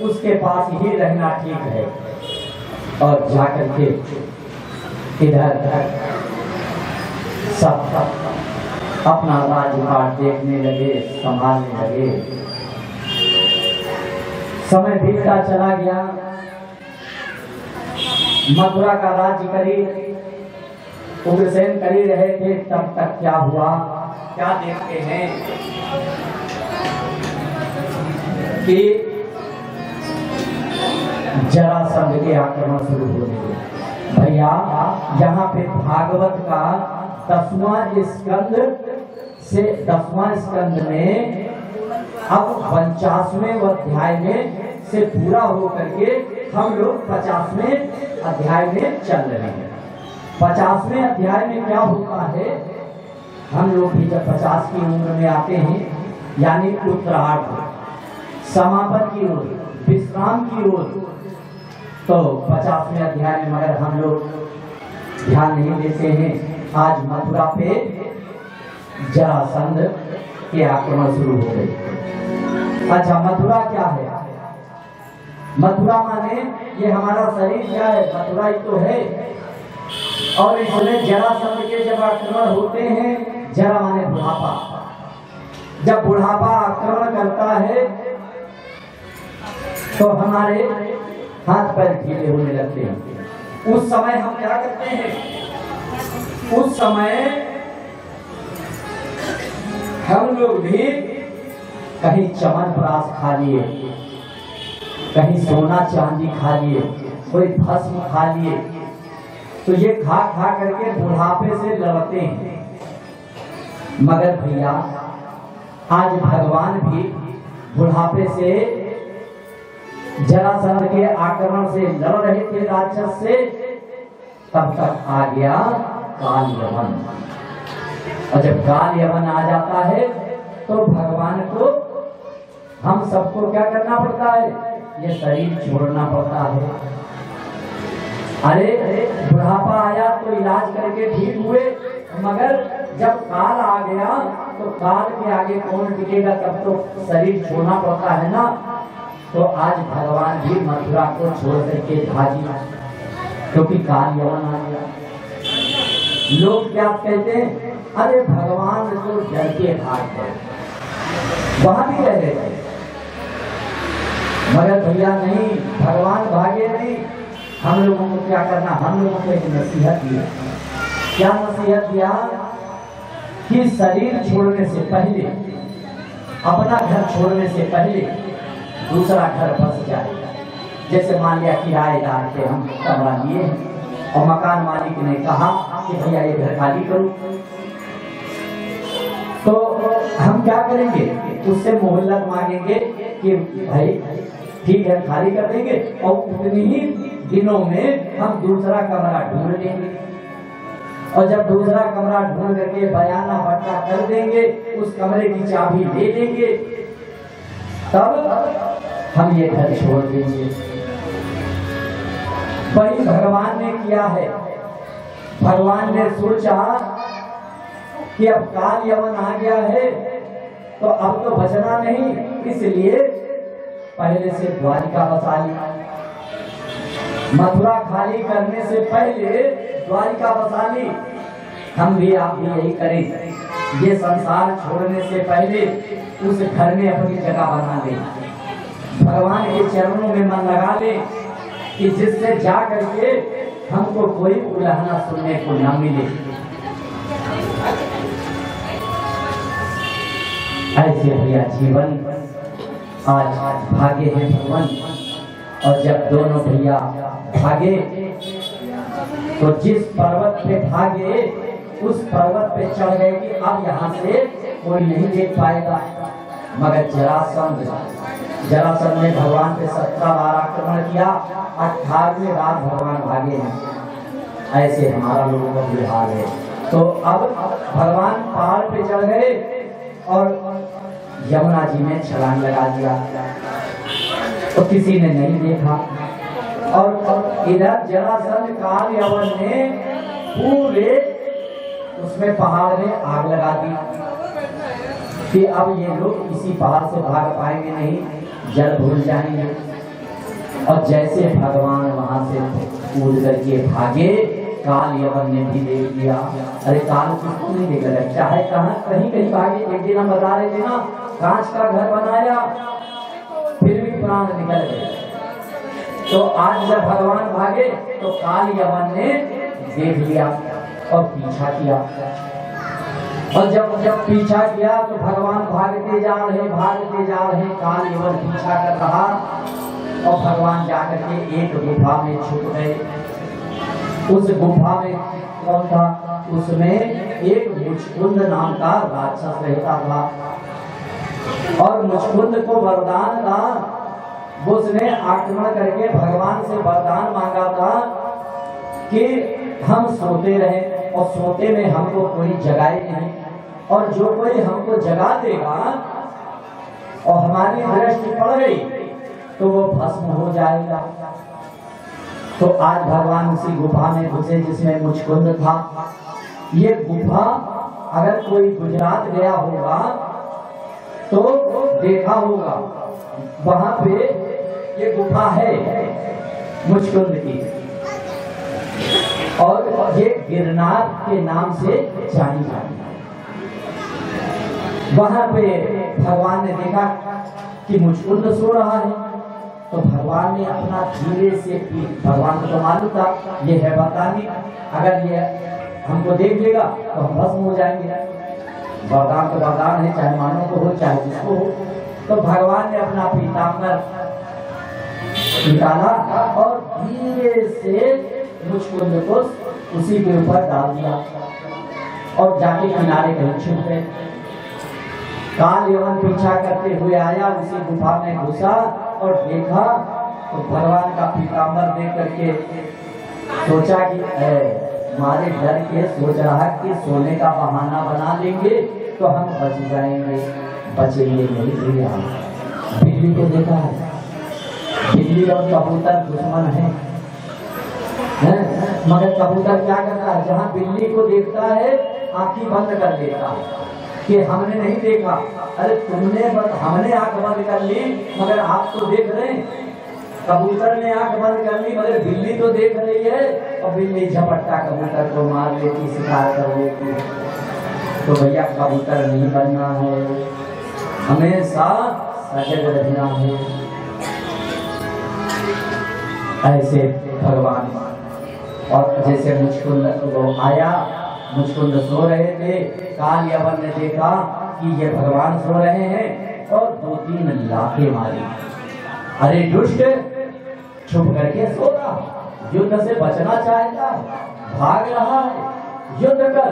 उसके पास ही रहना ठीक है, और जाकर के इधर सब अपना राजपाट देखने लगे, संभालने लगे। समय बीतता चला गया। मथुरा का राज्य करीब उग्रसेन कर ही रहे थे, तब तक क्या हुआ, क्या देखते हैं कि जरासंध के आक्रमण शुरू हो गए। भैया यहाँ पे भागवत का 10वां स्कंद में अब 50वें अध्याय में से पूरा हो करके हम लोग 50वें अध्याय में चल रहे हैं। 50वें अध्याय में क्या होता है, हम लोग भी जब 50 की उम्र में आते हैं, यानी उत्तरार्ध समापन की ओर, विश्राम की ओर, तो 50वें अध्याय में मगर हम लोग ध्यान नहीं देते हैं। आज मथुरा पे जरासंध के आक्रमण शुरू हो गए। अच्छा मथुरा क्या है? मथुरा माने ये हमारा शरीर क्या है? मथुरा ही तो है। और इसमें जरासंध के जब आक्रमण होते हैं, जरा माने बुढ़ापा, जब बुढ़ापा आक्रमण करता है तो हमारे हाथ पैर ढीले होने लगते हैं। उस समय हम क्या करते हैं? उस समय हम लोग भी कहीं च्यवनप्राश खा लिए, कहीं सोना चांदी खा लिए, कोई भस्म खा लिए, तो ये खा खा करके बुढ़ापे से लड़ते हैं। मगर भैया आज भगवान भी बुढ़ापे से, जरासंध के आक्रमण से लड़ रहे थे राक्षस से, तब तक आ गया काल यवन। और जब काल यवन आ जाता है तो भगवान को, हम सबको क्या करना पड़ता है? ये शरीर छोड़ना पड़ता है। अरे बुढ़ापा आया तो इलाज करके ठीक हुए, मगर जब काल आ गया तो काल के आगे कौन टिकेगा? तब तो शरीर छोड़ना पड़ता है ना। तो आज भगवान भी मथुरा को छोड़ करके भागी, क्योंकि काल यवन आ गया। लोग क्या कहते हैं, अरे भगवान तो डर के भाग गए, वहां भी रह गए। मगर भैया नहीं, भगवान भागे नहीं। हम लोगों को क्या करना, हम लोगों को एक नसीहत दिया। क्या नसीहत दिया कि शरीर छोड़ने से पहले, अपना घर छोड़ने से पहले दूसरा घर बस जाए। जैसे मान लिया किराएदार के हम कमरा लिए हैं और मकान मालिक ने कहा कि भैया ये घर खाली करो, तो हम क्या करेंगे, उससे मोहल्लत मांगेंगे कि भाई ठीक है खाली कर देंगे, और उतनी ही दिनों में हम दूसरा कमरा ढूंढ लेंगे। और जब दूसरा कमरा ढूंढ करके बयाना पट्टा कर देंगे, उस कमरे की चाबी ले लेंगे, तब हम ये घर छोड़ देंगे। वही भगवान ने किया है। भगवान ने सोचा कि अब काल यवन आ गया है, तो अब तो बचना नहीं, इसलिए पहले से द्वारिका बसा ली। मथुरा खाली करने से पहले द्वारिका बसा ली। हम भी आप भी यही करें, ये संसार छोड़ने से पहले उस घर में अपनी जगह बना ले, भगवान के चरणों में मन लगा ले, कि जिससे जा करके हमको कोई उलाहना सुनने को न मिले। ऐसे भैया जीवन आज भागे हैं भगवान। और जब दोनों भैया भागे, तो जिस पर्वत पे भागे उस पर्वत पे चढ़ गए कि अब यहाँ से कोई नहीं देख पाएगा। मगर जरासंध ने भगवान पे 17 बार आक्रमण किया, 18वें बार भगवान भागे हैं। ऐसे हमारा लोगों का भी हाल है। तो अब भगवान पहाड़ पे चढ़ गए और यमुना जी में छलांग लगा दिया, तो किसी ने नहीं देखा। और इधर जरासंध काल यवन ने पूरे उसमें पहाड़ में आग लगा दी कि अब ये लोग इसी पहाड़ से भाग पाएंगे नहीं, जल भूल जाएंगे। और जैसे भगवान वहां से कूद करके भागे, काल यवन ने भी देख लिया। अरे काल किसको नहीं देख रहा, चाहे कहीं कहीं भागे। एक दिन हम बता रहे थे ना, कांच का घर बनाया फिर भी प्राण निकल गए। तो आज जब भगवान भागे तो काल यवन ने देख लिया और पीछा किया। और जब पीछा किया तो भगवान भागते जा रहे, काल यवन पीछा कर रहा। और भगवान जाकर के एक गुफा में छुप गए। उस गुफा में कौन था, उसमें एक मुचकुंद नाम का राक्षस रहता था। और मुचकुंद को वरदान था, उसने आक्रमण करके भगवान से वरदान मांगा था कि हम सोते रहें और सोते में हमको कोई जगाए नहीं, और जो कोई हमको जगा देगा और हमारी दृष्टि पड़ गई तो वो भस्म हो जाएगा। तो आज भगवान उसी गुफा में घुसे जिसमें मुचकुंद था। ये गुफा अगर कोई गुजरात गया होगा तो देखा होगा, वहां पे ये गुफा है मुचकुंद की, और ये गिरनार के नाम से जानी जाती है। वहां पे भगवान ने देखा कि मुचकुंद सो रहा है, तो भगवान ने अपना धीरे से भगवान को तो मालूम था ये है वरदानी, अगर ये हमको देख लेगा तो हम भस्म हो जाएंगे। वरदान तो वरदान है, चाहे मानव को हो चाहे जिसको हो। तो भगवान ने अपना पीताम्बर निकाला और धीरे से मुचकुंद को उसी के ऊपर डाल दिया और जाके किनारे कहीं छुप गए। काल यवन पीछा करते हुए आया, उसी गुफा में घुसा और देखा तो भगवान का पीताम्बर देख करके सोचा कि हमारे डर के सोच रहा कि सोने का बहाना बना लेंगे तो हम बच जाएंगे, बचेंगे नहीं भैया। बिल्ली को देखा है, बिल्ली और कबूतर दुश्मन है, मगर कबूतर क्या करता है, जहाँ बिल्ली को देखता है आंखें बंद कर देता है कि हमने नहीं देखा। अरे हमने आंख बंद कर ली, मगर आप तो देख रहे हैं। कबूतर ने आंख बंद कर ली, मगर बिल्ली तो देख रही है और बिल्ली झपट्टा कबूतर को मार लेती, शिकार कर लेती। तो भैया कबूतर नहीं बनना है, हमेशा सजग रहना है। ऐसे भगवान और जैसे मुचकुंद वो आया, मुचकुंद सो रहे थे, काल यवन ने देखा कि ये भगवान सो रहे हैं और 2-3 लाफे मारी। अरे दुष्ट, छुप करके सो रहा, युद्ध से बचना चाहता, भाग रहा है, युद्ध कर।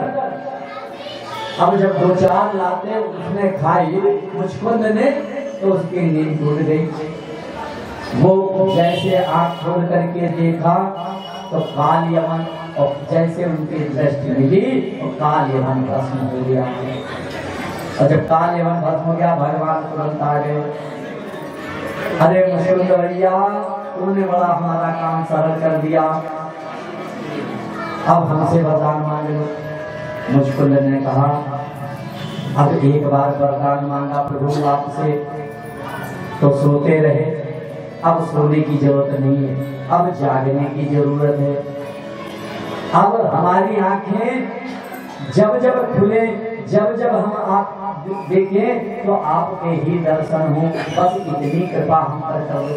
अब जब 2-4 लाते उसने खाई मुचकुंद ने, तो उसकी नींद टूट गई। वो जैसे आंख खोल करके देखा तो काल यवन, और जैसे उनकी दृष्टि मिली तो काल यवन भस्म हो गया। और जब काल यवन भस्म हो गया, भगवान तुरंत आ गए। अरे मुचकुंद भैया, तूने बड़ा हमारा काम सरल कर दिया, अब हमसे वरदान मांग लो। मुचकुंद ने कहा, अब एक बार वरदान मांगा प्रभु आपसे तो सोते रहे, अब सोने की जरूरत नहीं है, अब जागने की जरूरत है। अब हमारी आंखें जब जब खुले, जब जब हम आप देखें तो आपके ही दर्शन हो, बस इतनी कृपा हम पर करो।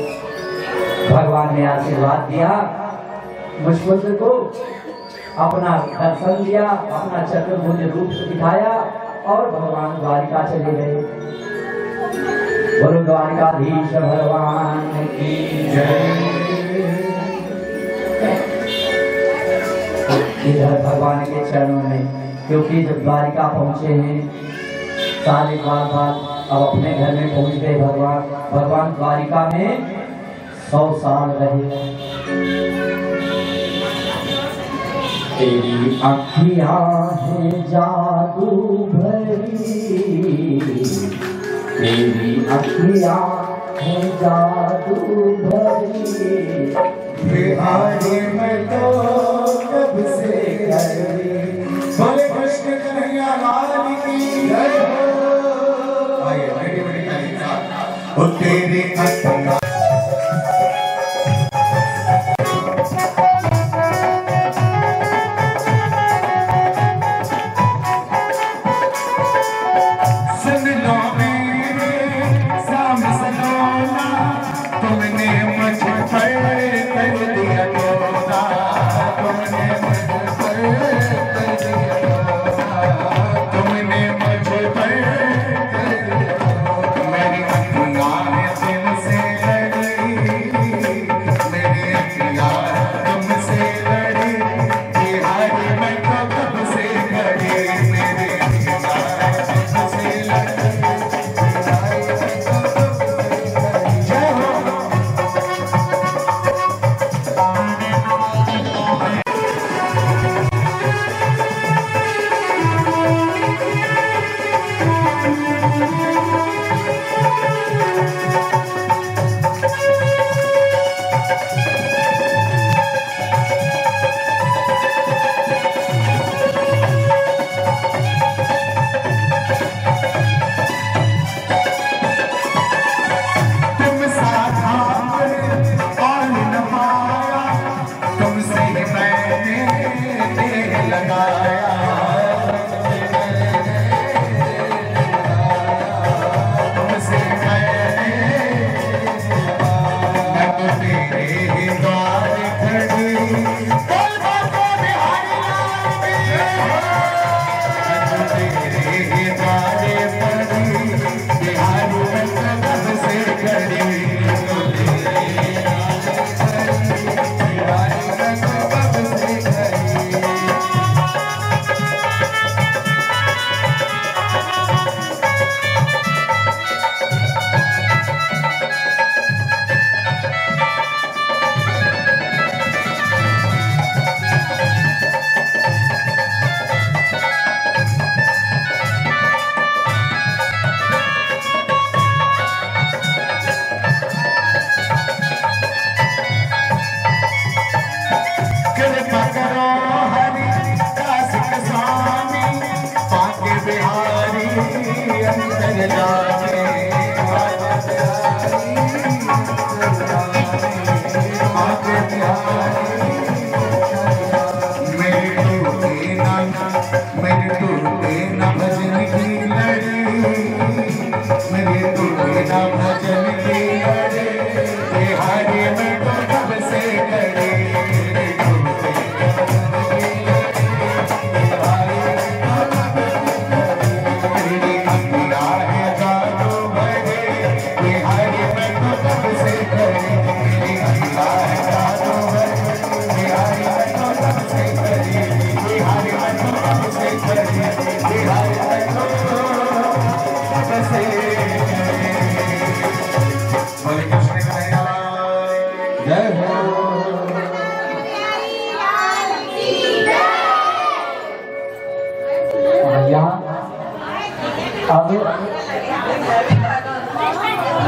भगवान ने आशीर्वाद दिया, मुचकुंद को अपना दर्शन दिया, अपना चतुर्भुज रूप दिखाया और भगवान द्वारिका चले गए। बोलो द्वारिकाधीश भगवान की जय। इधर भगवान के चरणों में, क्योंकि जब द्वारिका पहुंचे हैं सारे बाल अब अपने घर में पहुंच गए। भगवान द्वारिका में 100 साल रहे। तेरी अखियां हैं जादू भरी, तेरी अखियां हैं जादू भरी, बिहारी में तो कब से करी। बोले कृष्ण कन्हैया लाल की जय हो। आइए बड़ी बड़ी ताली के साथ। ओ तेरी अखियां से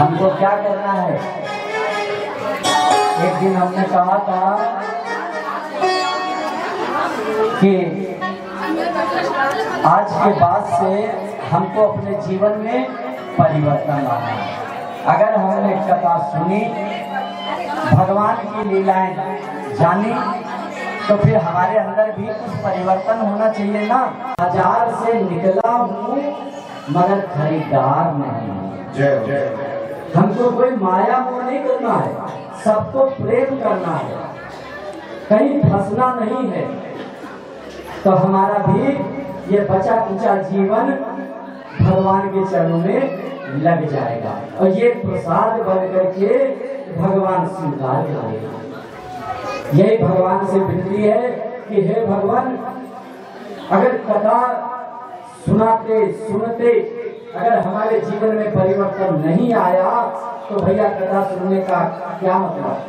हमको क्या करना है? एक दिन हमने कहा था कि आज के बाद से हमको अपने जीवन में परिवर्तन लाना है। अगर हमने कथा सुनी, भगवान की लीलाएं जानी, तो फिर हमारे अंदर भी कुछ परिवर्तन होना चाहिए ना। बाजार से निकला हूँ मगर खरीदार नहीं। जय जय। हमको कोई माया मोह नहीं करना है, सबको प्रेम करना है, कहीं फंसना नहीं है। तो हमारा भी ये बचा कुचा जीवन भगवान के चरणों में लग जाएगा और ये प्रसाद बन करके भगवान स्वीकार करेगा। यही भगवान से विनती है कि हे भगवान, अगर कथा सुनाते सुनते अगर हमारे जीवन में परिवर्तन नहीं आया तो भैया कथा सुनने का क्या मतलब?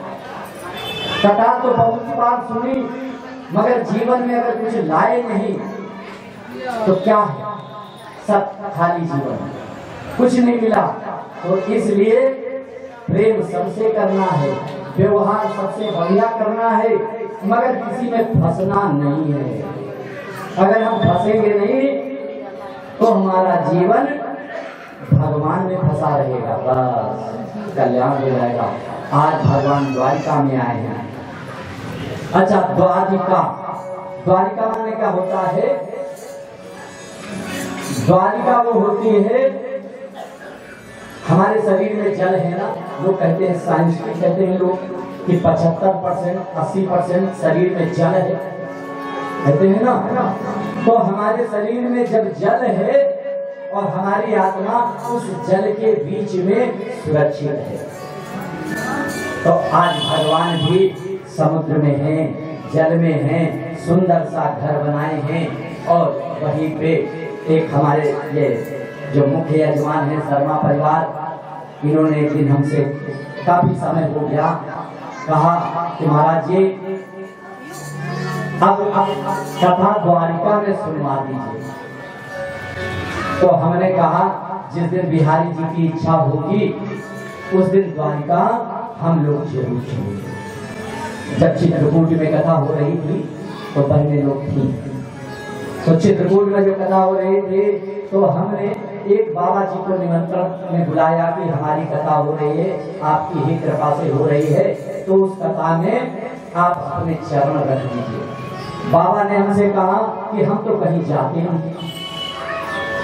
कथा तो बहुत बार सुनी मगर जीवन में अगर कुछ लाए नहीं तो क्या है? सब खाली जीवन, कुछ नहीं मिला। तो इसलिए प्रेम सबसे करना है, व्यवहार सबसे बढ़िया करना है, मगर किसी में फंसना नहीं है। अगर हम फंसेंगे नहीं तो हमारा जीवन भगवान में फंसा रहेगा, बस कल्याण हो जाएगा। आज भगवान द्वारिका में आए हैं। अच्छा, द्वारिका, द्वारिका माने क्या होता है? द्वारिका वो होती है, हमारे शरीर में जल है ना, लोग कहते हैं, साइंटिस्ट कहते हैं लोग कि 75% 80% शरीर में जल है, कहते हैं ना। तो हमारे शरीर में जब जल है और हमारी आत्मा उस जल के बीच में सुरक्षित है, तो आज भगवान भी समुद्र में हैं, जल में हैं, सुंदर सा घर बनाए हैं और वहीं पे एक हमारे ये जो मुख्य यजमान है शर्मा परिवार, इन्होंने एक दिन हमसे काफी समय हो गया कहा कि महाराज जी अब कथा द्वारिका में सुनवा दीजिए। तो हमने कहा जिस दिन बिहारी जी की इच्छा होगी उस दिन द्वारिका हम लोग जरूर सुनेंगे। जब चित्रकूट में कथा हो रही थी तो बहने लोग थी, तो चित्रकूट में जो कथा हो रही थी तो हमने एक बाबा जी को निमंत्रण में बुलाया कि हमारी कथा हो रही है, आपकी ही कृपा से हो रही है, तो उस कथा में आप अपने चरण रख दीजिए। बाबा ने हमसे कहा कि हम तो कहीं जाते नहीं,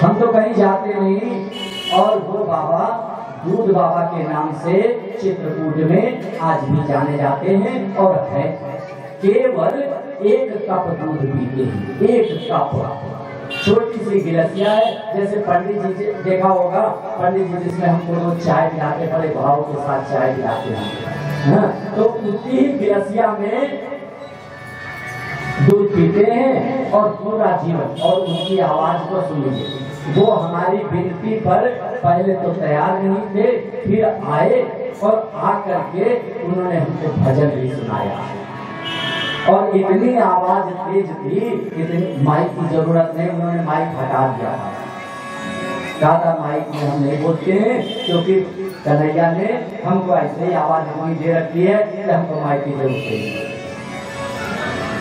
हम तो कहीं जाते नहीं। और वो बाबा दूध बाबा के नाम से चित्रकूट में आज भी जाने जाते हैं और है केवल 1 कप दूध पीते हैं, 1 कप, छोटी सी गिलसिया है। जैसे पंडित जी देखा होगा, पंडित जी जिसमें हमको रोज चाय पिलाते, बड़े भाव के साथ चाय पिलाते हैं, तो उतनी ही गिलसिया में दूध पीते हैं और पूरा जीवन। और उनकी आवाज को सुनिए, वो हमारी विनती पर पहले तो तैयार नहीं थे, फिर आए और आकर के उन्होंने हमको भजन भी सुनाया। और इतनी आवाज तेज थी, इतनी माइक की जरूरत नहीं, उन्होंने माइक हटा दिया। कहा था माइक में हम नहीं बोलते हैं क्योंकि कन्हैया ने हमको ऐसे ही आवाज इतनी दे रखी है कि हमको माइक की जरूरत नहीं।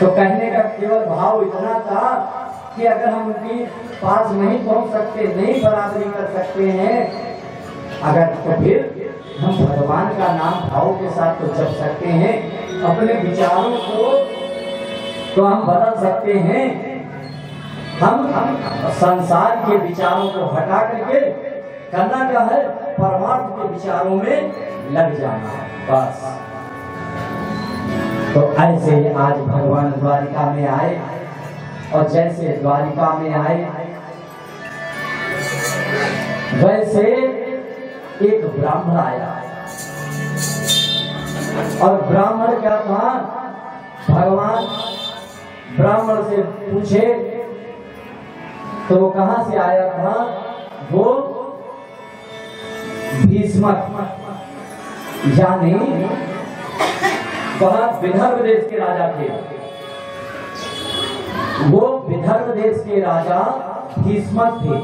तो कहने का केवल भाव इतना था कि अगर हम उनकी पास नहीं पहुंच सकते, नहीं बराबरी कर सकते हैं, अगर तो फिर हम भगवान का नाम भाव के साथ तो जप सकते हैं, अपने विचारों को तो हम बदल सकते हैं। हम संसार के विचारों को हटा करके करना क्या है, परमात्मा के विचारों में लग जाना है, बस। तो ऐसे ही आज भगवान द्वारिका में आए और जैसे द्वारिका में आए वैसे एक ब्राह्मण आया। और ब्राह्मण क्या था, भगवान ब्राह्मण से पूछे तो वो कहां से आया था, वो भीष्मक यानी वह विदर्भ देश के राजा थे। वो विदर्भ देश के राजा भीष्मक थे।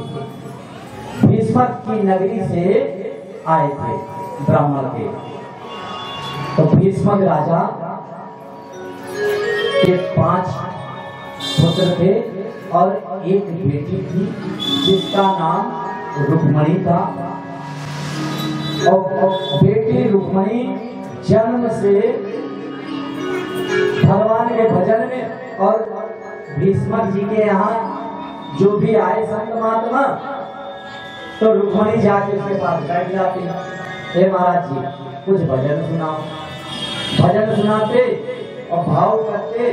भीष्मक की नगरी से आए थे ब्राह्मण के। तो भीष्मक राजा के 5 पुत्र थे और एक बेटी थी जिसका नाम रुक्मणी था। और बेटी रुक्मणी जन्म से भगवान के भजन में और भीष्मक जी के यहाँ जो भी आए संत महात्मा तो रुक्मणी जाके उसके पास बैठ जाती, हे महाराज जी कुछ भजन सुनाओ। भजन सुनाते और भाव करते।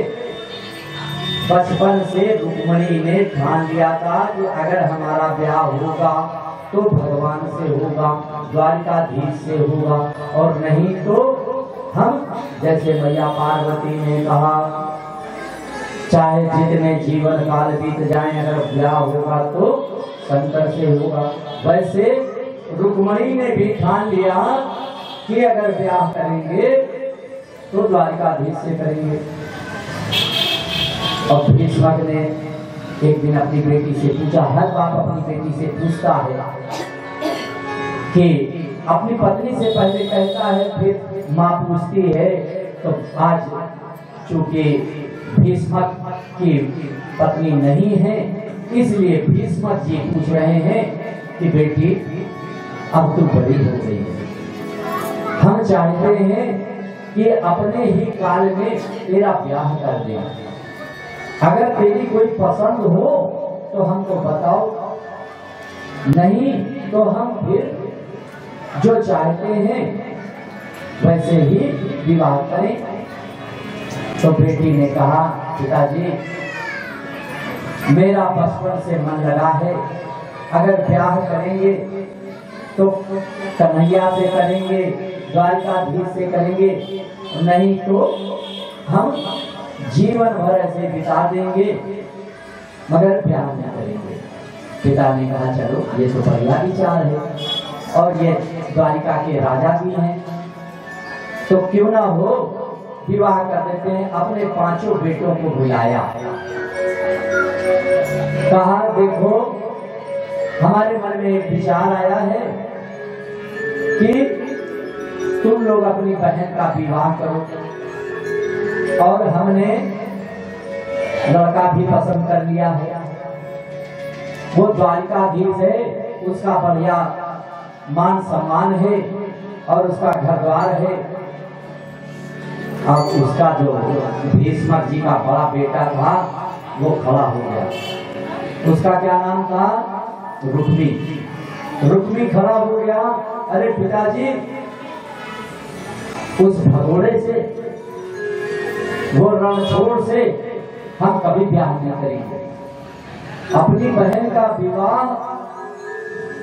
बचपन से रुक्मणी ने ठान लिया था कि अगर हमारा ब्याह होगा तो भगवान से होगा, द्वारिकाधीश से होगा, और नहीं तो हम जैसे मैया पार्वती ने कहा चाहे जितने जीवन काल बीत जाए अगर ब्याह होगा तो शंकर से होगा। वैसे रुक्मणी ने भी ठान लिया कि अगर ब्याह करेंगे तो द्वारिकाधीश से करेंगे। और भीष्मक ने एक दिन अपनी बेटी से पूछा, हर बाप अपनी बेटी से पूछता है कि अपनी पत्नी से पहले कहता है फिर माँ पूछती है। तो आज चूंकि भीष्मक की पत्नी नहीं है इसलिए भीष्मक जी पूछ रहे हैं कि बेटी अब तू बड़ी हो गई है, हम चाहते हैं कि अपने ही काल में तेरा ब्याह कर दें। अगर तेरी कोई पसंद हो तो हमको बताओ, नहीं तो हम फिर जो चाहते हैं वैसे ही विवाह करें। तो बेटी ने कहा, पिताजी मेरा बचपन से मन लगा है, अगर ब्याह करेंगे तो कन्हैया से करेंगे, द्वारिकाधीश से करेंगे, नहीं तो हम जीवन भर ऐसे बिता देंगे मगर ब्याह नहीं करेंगे। पिता ने कहा चलो ये तो बढ़िया विचार है और ये द्वारिका के राजा भी हैं तो क्यों ना हो विवाह कर देते हैं। अपने 5 बेटों को बुलाया, कहा देखो हमारे मन में एक विचार आया है कि तुम लोग अपनी बहन का विवाह करो और हमने लड़का भी पसंद कर लिया है, वो द्वारिकाधीश है, उसका बढ़िया मान सम्मान है और उसका घर द्वार है। अब उसका जो भीष्मक जी का बड़ा बेटा था वो खड़ा हो गया, उसका क्या नाम था, रुक्मी। रुक्मी खड़ा हो गया, अरे पिताजी उस भगोड़े से वो रणछोड़ से हम कभी ब्याह नहीं करेंगे, अपनी बहन का विवाह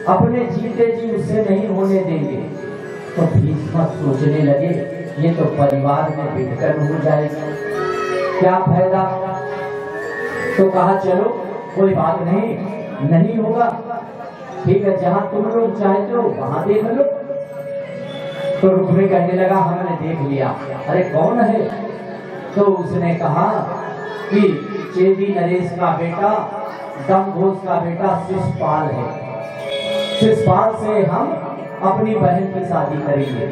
अपने जीते जी उससे नहीं होने देंगे। तो भीष्मक सोचने लगे ये तो परिवार में बिगड़न हो जाएगा, क्या फायदा। तो कहा चलो कोई बात नहीं, नहीं होगा, ठीक है जहां तुम लोग चाहते हो वहां देख लो। तो रुक्मी कहने लगा हमने देख लिया। अरे कौन है? तो उसने कहा कि चेदी नरेश का बेटा, दमघोष का बेटा शिषपाल है, शिषपाल से हम अपनी बहन की शादी करेंगे।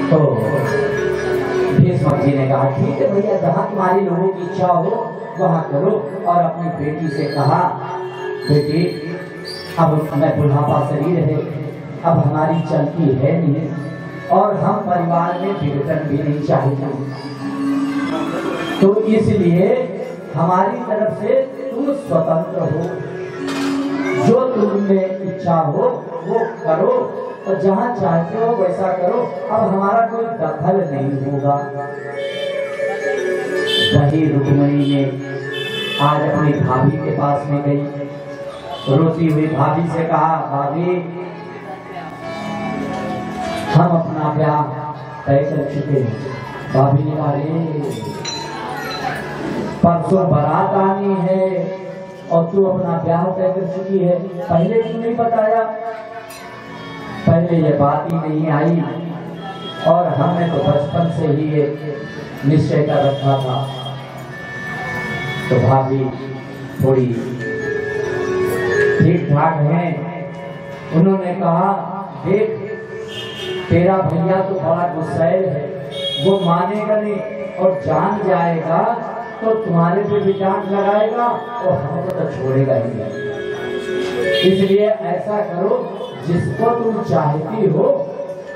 तो भीष्मक जी ने कहा ठीक है भैया जहां तुम्हारी लोगों की इच्छा हो वहां करो। और अपनी बेटी से कहा बेटी अब मैं बुढ़ापा शरीर है, अब हमारी चलती है नहीं और हम परिवार में बिगड़न भी नहीं चाहते, तो इसलिए हमारी तरफ से तुम स्वतंत्र हो, जो तुम्हें इच्छा हो वो करो और जहां चाहते हो वैसा करो, अब हमारा कोई दखल नहीं होगा। वही रुक्मिणी ने आज अपनी भाभी के पास में गई, रोती हुई भाभी से कहा भाभी हम अपना ब्याह तय कर चुके हैं। भाभी ने कहा परसों बारात आनी है और तू अपना ब्याह तय कर चुकी है, पहले क्यों नहीं बताया? पहले ये बात ही नहीं आई और हमने तो बचपन से ही ये निश्चय कर रखा था। तो भाभी थोड़ी ठीक ठाक हैं उन्होंने कहा देख तेरा भैया तो बड़ा गुस्सैल है, वो मानेगा नहीं और जान जाएगा तो तुम्हारे पे भी डांट लगाएगा और हमको तो छोड़ेगा ही नहीं। इसलिए ऐसा करो, जिसको तुम चाहती हो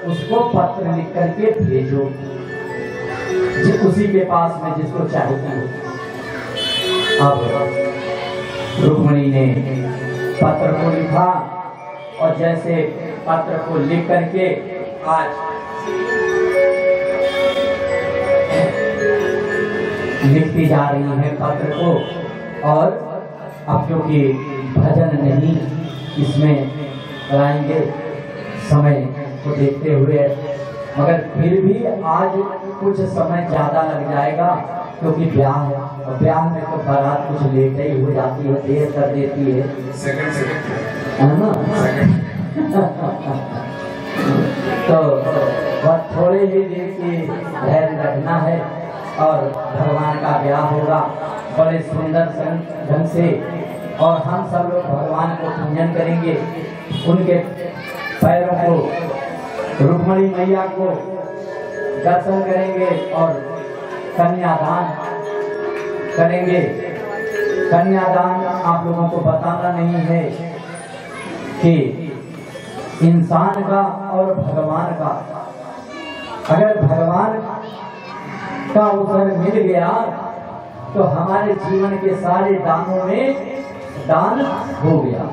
उसको पत्र लिख करके भेजो, उसी के पास में जिसको चाहती हो। अब रुक्मिणी ने पत्र को लिखा और जैसे पत्र को लिख करके आज लिखती जा रही है पत्र को, और अब क्योंकि भजन नहीं इसमें कराएंगे समय को देखते हुए, मगर फिर भी आज कुछ समय ज्यादा लग जाएगा क्योंकि ब्याह है, और ब्याह में तो बारात कुछ लेट ही हो जाती है, देर कर देती है है ना। तो बस थोड़े ही देर की धैर्य रखना है और भगवान का ब्याह होगा बड़े सुंदर ढंग से, और हम सब लोग भगवान को पूजन करेंगे, उनके पैरों को रुक्मिणी मैया को दर्शन करेंगे और कन्यादान करेंगे। कन्यादान आप लोगों को बताना नहीं है कि इंसान का और भगवान का, अगर भगवान का अवसर मिल गया तो हमारे जीवन के सारे दानों में दान हो गया।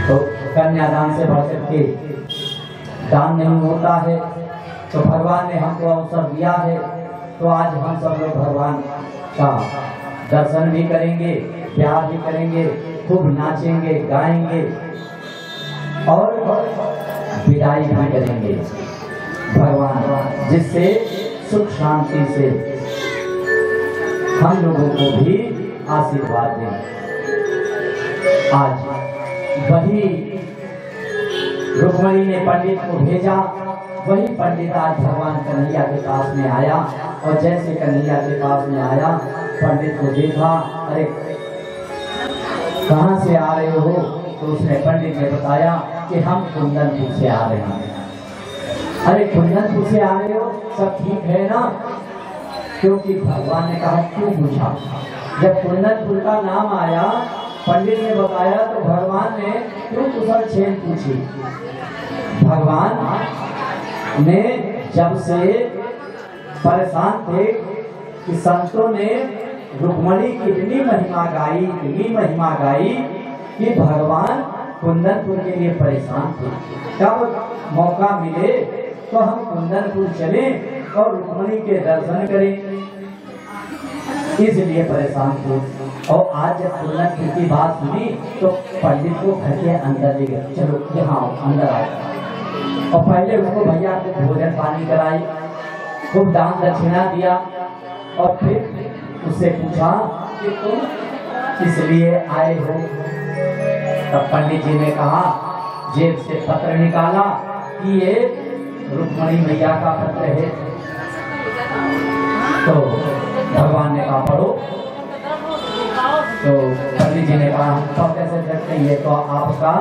तो कन्यादान से बढ़ करके दान नहीं होता है, तो भगवान ने हमको अवसर दिया है, तो आज हम सब लोग भगवान का दर्शन भी करेंगे, प्यार भी करेंगे, खूब नाचेंगे गाएंगे और विदाई भी करेंगे भगवान, जिससे सुख शांति से हम लोगों को भी आशीर्वाद दें। आज वही रुक्मिणी ने पंडित को भेजा, वही पंडित आज भगवान कन्हैया के पास में आया, और जैसे कन्हैया के पास में आया पंडित को देखा, अरे कहाँ से आ रहे हो? तो उसने पंडित ने बताया कि हम कुंदनपुर से आ रहे हैं। अरे कुंदनपुर से आ रहे हो, सब ठीक है ना? क्योंकि भगवान ने कहा क्यों पूछा? जब कुंदनपुर का नाम आया, पंडित ने बताया, तो भगवान ने क्यों कुशल छेद पूछी? भगवान ने जब से परेशान थे कि संतों ने रुक्मिणी की इतनी महिमा गाई कि भगवान कुंदनपुर के लिए परेशान थे। कब मौका मिले तो हम कुंदनपुर चले और रुक्मिणी के दर्शन करें, इसलिए परेशान थे। और आज जब कुंदनपुर की बात सुनी तो पंडित को घर के अंदर ले गए, चलो यहाँ अंदर आओ, और पहले उसको भैया को भोजन पानी कराई, खूब दान दक्षिणा दिया, और फिर उससे पूछा कि तुम किस लिए आए हो? तब पंडित जी ने कहा, जेब से पत्र निकाला कि ये रुक्मिणी मैया का पत्र है। तो भगवान ने कहा पढ़ो। तो पंडित जी ने कहा हम सब कैसे देखते हैं, ये तो आपका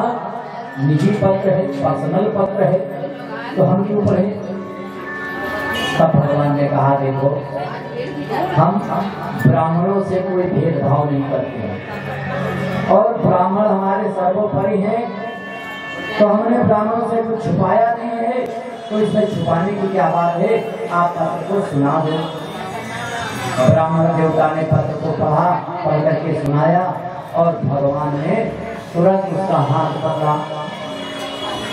निजी पत्र है, पर्सनल पत्र है, तो हम क्यों पढ़े? तब भगवान ने कहा देखो, हम ब्राह्मणों से कोई भेदभाव नहीं करते हैं, और ब्राह्मण हमारे सर्वोपरि हैं, तो हमने ब्राह्मणों से कुछ छुपाया नहीं है, तो इसमें छुपाने की क्या बात है? आप पत्र को सुना दो। ब्राह्मण देवता ने पत्र को पढ़ा, पढ़ करके सुनाया, और भगवान ने तुरंत उसका हाथ पकड़ा।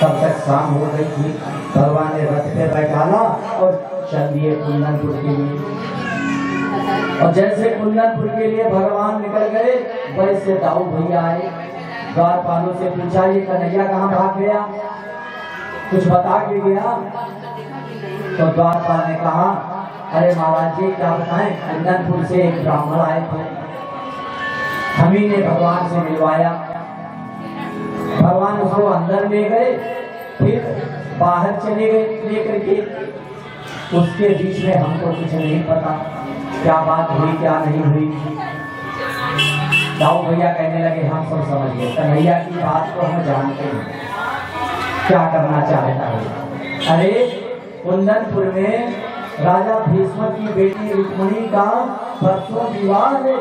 तब तक शाम हो गई थी, भगवान ने रथ पे बैठाला और चल दिए कुंदनपुर के लिए। और जैसे कुंदनपुर के लिए भगवान निकल गए, वैसे दाऊ भैया आए, द्वारपालों से पूछा ये कन्हैया कहाँ भाग गया, कुछ बता के गया? तो द्वारपाल ने कहा अरे महाराज जी क्या बताएं, कुंदनपुर से एक ब्राह्मण आए थे, हम ही ने भगवान से मिलवाया, भगवान उसको अंदर ले गए, फिर बाहर चले गए लेकर के, उसके बीच में हमको कुछ नहीं पता क्या बात हुई क्या नहीं हुई। दाऊ भैया कहने लगे हम सब समझ गए, कन्हैया की बात को हम जानते हैं क्या करना चाहता है। अरे कुंदनपुर में राजा भीष्म की बेटी रुक्मिणी का परसों विवाह है,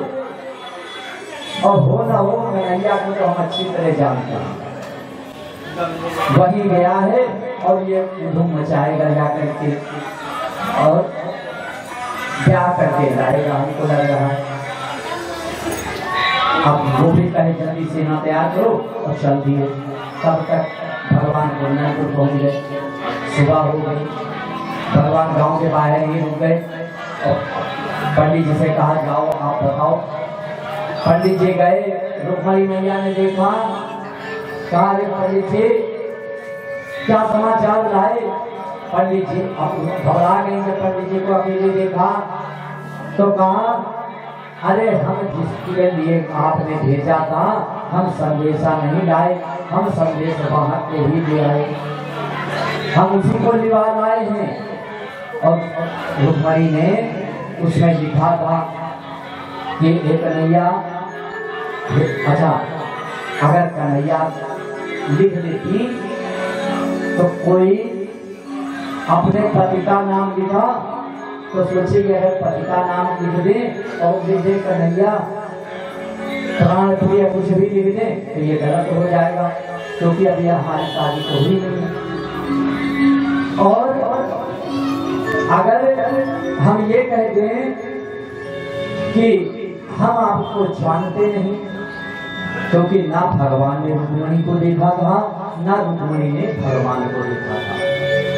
और हो न हो कन्हैया को तो हम अच्छी तरह जानते हैं। वही गया है और ये धूम मचाएगा जाकर के और ब्याह करके लाएगा, हमको लग रहा है। अब वो भी कहे जल्दी सेना तैयार करो और चल दिए। तब तक भगवान कुंदनपुर पहुंच गए। सुबह हो गई, भगवान गांव के बाहर ही रुक गए और पंडित जी से कहा जाओ आप बताओ। पंडित जी गए, रुक्मिणी मैया ने देखा, कहा रे पंडित जी क्या समाचार लाए। पंडित जी अब घबरा गए। जब पंडित जी को अकेले देखा तो कहा अरे हम जिसके लिए आपने भेजा था हम संदेशा नहीं लाए, हम संदेश वहां के ही ले आए, हम उसी को लिवा लाए हैं। और रुक्मिणी ने उसमें लिखा था कि कन्हैया, अच्छा अगर कन्हैया लिख देती तो कोई अपने पति का नाम लिखा तो सोचिए कि अगर पति का नाम लिख दे और लिख दे कन्हैया प्राण प्रिय कुछ भी लिख दे तो ये गलत हो जाएगा, क्योंकि अभी हमारी शादी तो हुई नहीं। और अगर हम ये कह दें कि हम आपको जानते नहीं, क्योंकि ना भगवान ने रुक्मिणी को देखा था ना रुक्मिणी ने भगवान को देखा था।